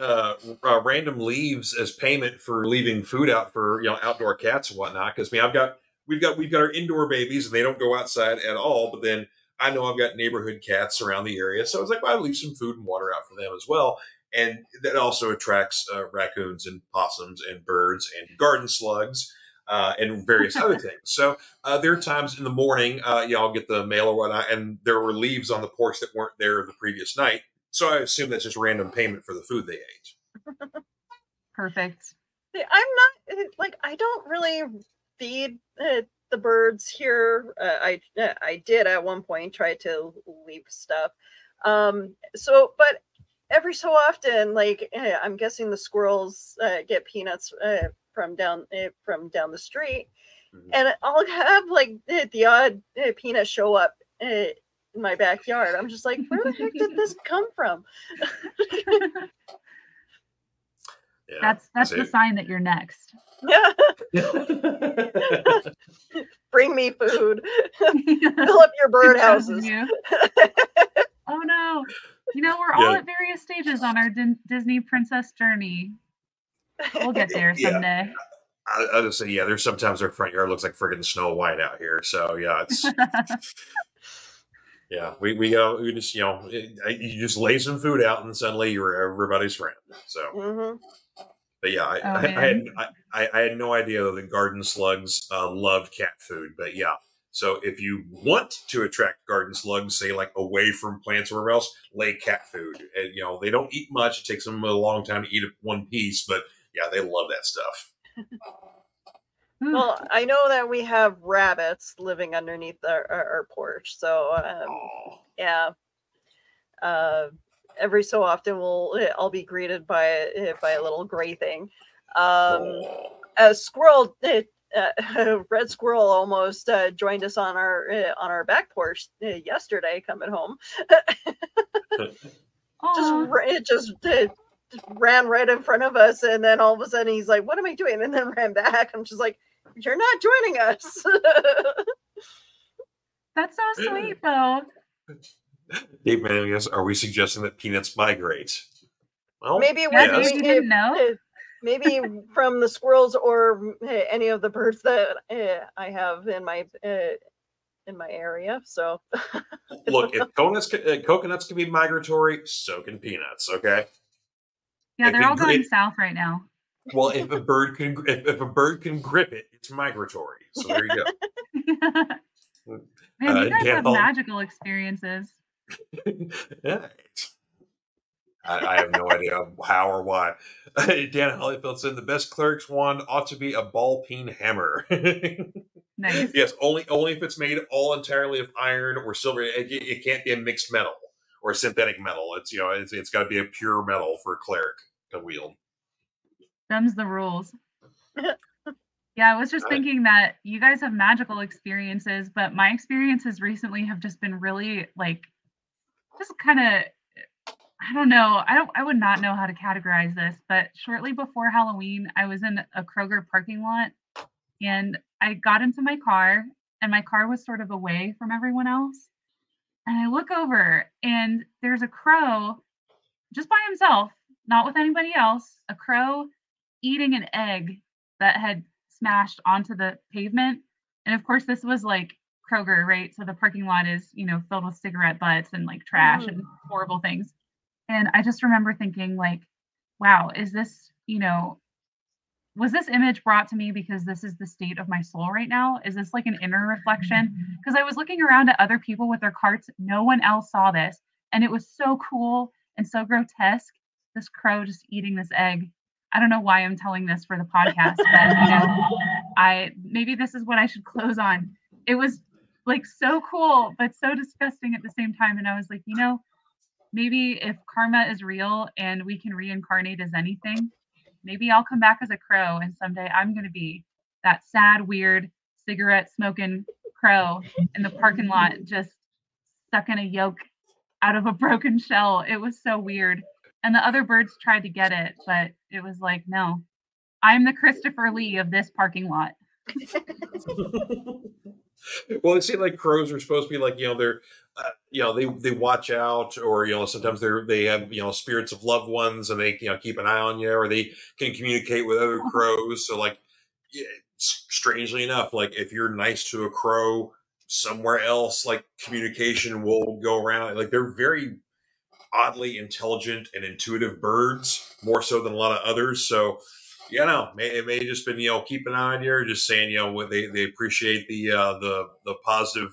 random leaves as payment for leaving food out for outdoor cats and whatnot. Because we've got our indoor babies and they don't go outside at all. But then I know I've got neighborhood cats around the area, so I was like, well, I'll leave some food and water out for them as well. And that also attracts raccoons and possums and birds and garden slugs. And various other things. So there are times in the morning, I'll get the mail or whatnot, and there were leaves on the porch that weren't there the previous night. So I assume that's just random payment for the food they ate. Perfect. I'm not I don't really feed the birds here. I did at one point try to leave stuff. But every so often, I'm guessing the squirrels get peanuts from down the street, and I'll have the odd peanut show up in my backyard. I'm just like, where the heck did this come from? Yeah, that's the sign that you're next. Yeah. Bring me food. Fill up your birdhouses. Oh no. We're all at various stages on our Disney princess journey. We'll get there someday. I'll just say, there's sometimes our front yard looks like friggin' Snow White out here. So it's we just you just lay some food out and suddenly you're everybody's friend. So, but yeah, I had no idea that the garden slugs loved cat food. But so if you want to attract garden slugs, say away from plants or wherever else, lay cat food. And, they don't eat much. It takes them a long time to eat one piece, but they love that stuff. Well, I know that we have rabbits living underneath our porch, so every so often I'll be greeted by a little gray thing. A squirrel, red squirrel, almost joined us on our back porch yesterday coming home. just ran right in front of us, and then all of a sudden he's like, "What am I doing?" And then ran back. I'm just like, "You're not joining us." That's so sweet, though. Dave Manning, are we suggesting that peanuts migrate? Well, maybe you didn't know. Maybe from the squirrels or any of the birds that I have in my area. So look, if coconuts can be migratory, so can peanuts. Okay. Yeah, they're all going south right now. Well, if a bird can grip it, it's migratory. So there you go. Man, you guys have magical experiences. I have no idea how or why. Dan Hollyfield said the best cleric's wand ought to be a ball peen hammer. Nice. Yes, only if it's made all entirely of iron or silver. It can't be a mixed metal or synthetic metal. It's got to be a pure metal for a cleric to wield. Them's the rules. Yeah, I was just thinking that you guys have magical experiences, but my experiences recently have just been really just kind of, I don't know. I would not know how to categorize this, but shortly before Halloween, I was in a Kroger parking lot and I got into my car and my car was sort of away from everyone else. And I look over and there's a crow just by himself, not with anybody else, a crow eating an egg that had smashed onto the pavement. And of course, this was like Kroger, right? So the parking lot is, filled with cigarette butts and like trash and horrible things. And I just remember thinking, like, wow, is this, was this image brought to me because this is the state of my soul right now? Is this like an inner reflection? Because I was looking around at other people with their carts. No one else saw this. And it was so cool and so grotesque. This crow just eating this egg. I don't know why I'm telling this for the podcast, but maybe this is what I should close on. It was like so cool, but so disgusting at the same time. And I was like, maybe if karma is real and we can reincarnate as anything, maybe I'll come back as a crow and someday I'm going to be that sad, weird, cigarette smoking crow in the parking lot, just sucking a yolk out of a broken shell. It was so weird. And the other birds tried to get it, but it was like, no, I'm the Christopher Lee of this parking lot. Well, it seems like crows are supposed to be like, they're, they watch out, or, sometimes they have, spirits of loved ones and they, keep an eye on you, or they can communicate with other crows. So like, strangely enough, like if you're nice to a crow somewhere else, like communication will go around. Like they're very oddly intelligent and intuitive birds, more so than a lot of others. So, it may have just been, keep an eye on you, or just saying, what they appreciate the positive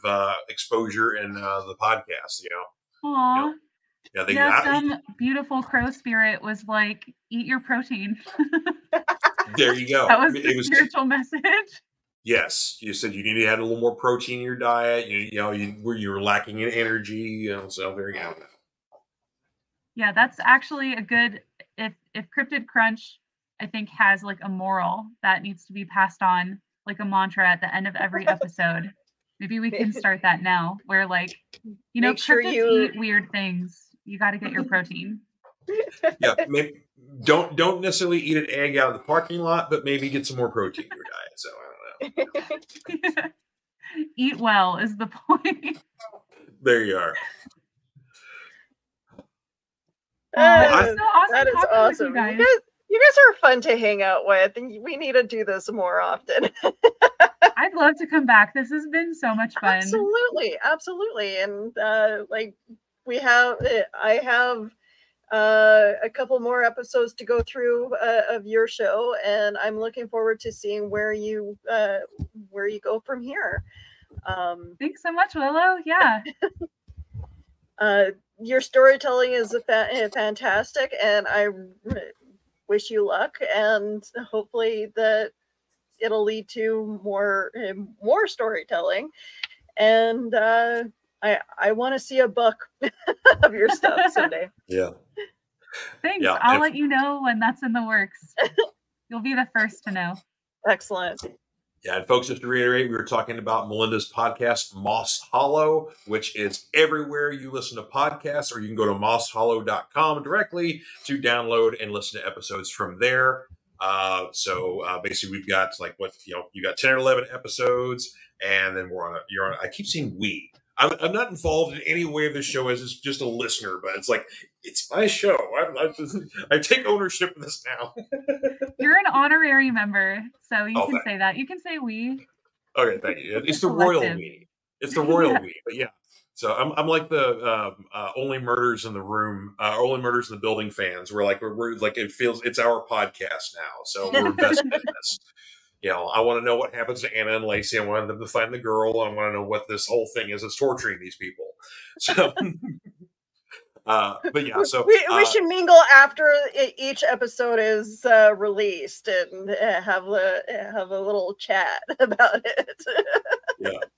exposure and the podcast, Aww. Yeah, some beautiful crow spirit was like, eat your protein. There you go. That was the spiritual message. Yes, you said you needed to add a little more protein in your diet. You were lacking in energy. So there you go. Yeah, that's actually a good. If Cryptid Crunch, I think, has like a moral that needs to be passed on, like a mantra at the end of every episode. Maybe we can start that now, where like, cryptids eat weird things. You got to get your protein. Yeah, maybe don't necessarily eat an egg out of the parking lot, but maybe get some more protein in your diet. So I don't know. Eat well is the point. There you are. It's so awesome. That is awesome. You guys are fun to hang out with, and we need to do this more often. I'd love to come back. This has been so much fun. Absolutely. And I have a couple more episodes to go through of your show, and I'm looking forward to seeing where you go from here. Thanks so much, Willow. Yeah. Your storytelling is fantastic, and I wish you luck, and hopefully that it'll lead to more storytelling. And I want to see a book of your stuff someday. Yeah. Thanks. Yeah, I'll let you know when that's in the works. You'll be the first to know. Excellent. Yeah, and folks, just to reiterate, we were talking about Melinda's podcast, Moss Hollow, which is everywhere you listen to podcasts, or you can go to mosshollow.com directly to download and listen to episodes from there. So basically we've got you got 10 or 11 episodes, and then you're on, I keep saying we. I'm not involved in any way of the show as just a listener, but it's like, it's my show. I take ownership of this now. You're an honorary member, so you can say that. You can say we. Okay, thank you. It's the royal we. It's the royal we. But yeah, so I'm like the only murders in the room, only murders in the building fans. We're like it feels it's our podcast now, so we're best in this. I want to know what happens to Anna and Lacey. I want them to find the girl. I want to know what this whole thing is that's torturing these people. So, but yeah, so we should mingle after each episode is released and have a little chat about it.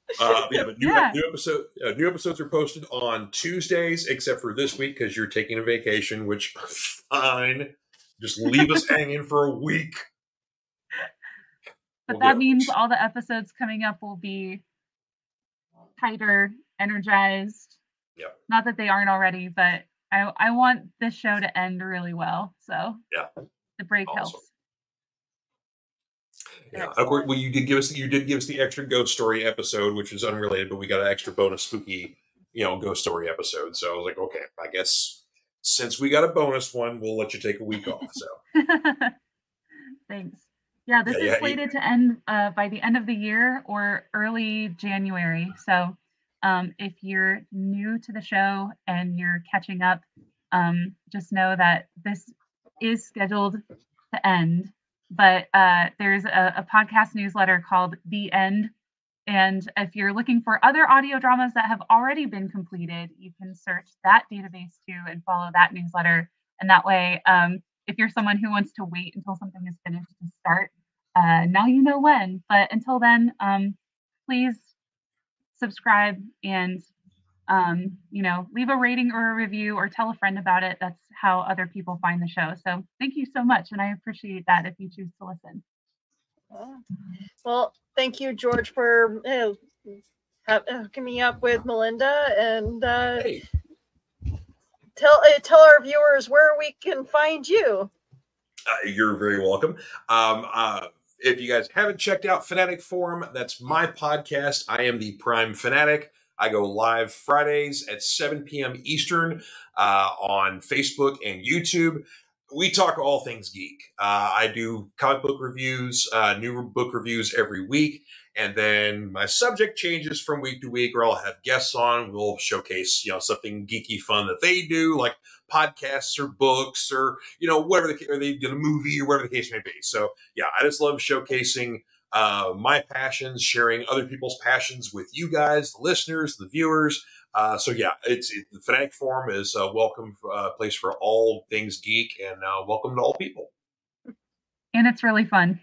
But new episodes are posted on Tuesdays, except for this week because you're taking a vacation, which fine. Just leave us hanging for a week. But that means all the episodes coming up will be tighter, energized. Yeah. Not that they aren't already, but I want this show to end really well. So the break helps. Yeah. Of course, well, you did give us the extra ghost story episode, which is unrelated, but we got an extra bonus spooky ghost story episode. So I was like, okay, I guess since we got a bonus one, we'll let you take a week off. So thanks. Yeah, this is slated to end by the end of the year or early January. So if you're new to the show and you're catching up, just know that this is scheduled to end. But there's a podcast newsletter called The End. And if you're looking for other audio dramas that have already been completed, you can search that database too and follow that newsletter. And that way, if you're someone who wants to wait until something is finished to start, now you know when. But until then, please subscribe and leave a rating or a review or tell a friend about it. That's how other people find the show. So thank you so much, and I appreciate that if you choose to listen. Well, thank you, George, for hooking me up with Melinda, and tell our viewers where we can find you. You're very welcome. If you guys haven't checked out Fanatic Forum, that's my podcast. I am the Prime Fanatic. I go live Fridays at 7 p.m. Eastern on Facebook and YouTube. We talk all things geek. I do comic book reviews, new book reviews every week. And then my subject changes from week to week, or I'll have guests on. We'll showcase, something geeky fun that they do, like podcasts or books or, whatever or they did a movie or whatever the case may be. So, yeah, I just love showcasing my passions, sharing other people's passions with you guys, the listeners, the viewers. So yeah, the Fanatic Forum is a welcome place for all things geek, and welcome to all people. And it's really fun.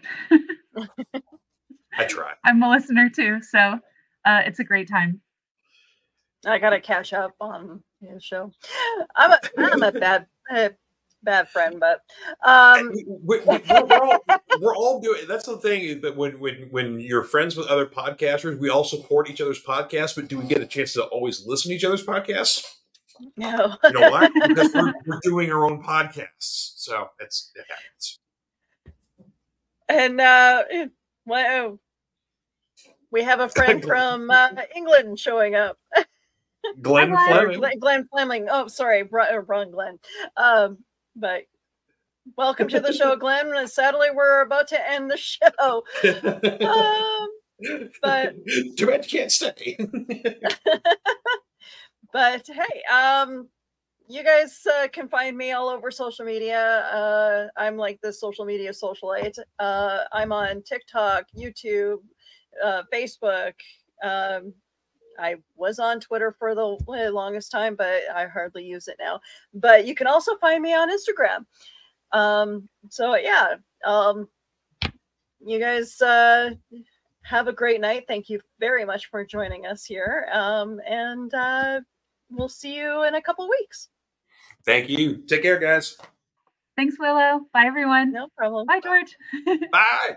I try. I'm a listener too, so it's a great time. I gotta catch up on the show. I'm a bad friend, but we're all doing. That's the thing. That when you're friends with other podcasters, we all support each other's podcasts. But do we get a chance to always listen to each other's podcasts? No. You know why? Because we're doing our own podcasts, so it happens. And well, we have a friend from England showing up. Glenn Fleming. Glenn Fleming. Oh, sorry, wrong Glenn. But welcome to the show, Glenn. Sadly, we're about to end the show. But too bad you can't stay. But hey, you guys can find me all over social media. I'm like the social media socialite. I'm on TikTok, YouTube, Facebook. I was on Twitter for the longest time, but I hardly use it now. But you can also find me on Instagram. So yeah, you guys have a great night. Thank you very much for joining us here. And we'll see you in a couple weeks. Thank you. Take care, guys. Thanks, Willow. Bye, everyone. No problem. Bye, George. Bye.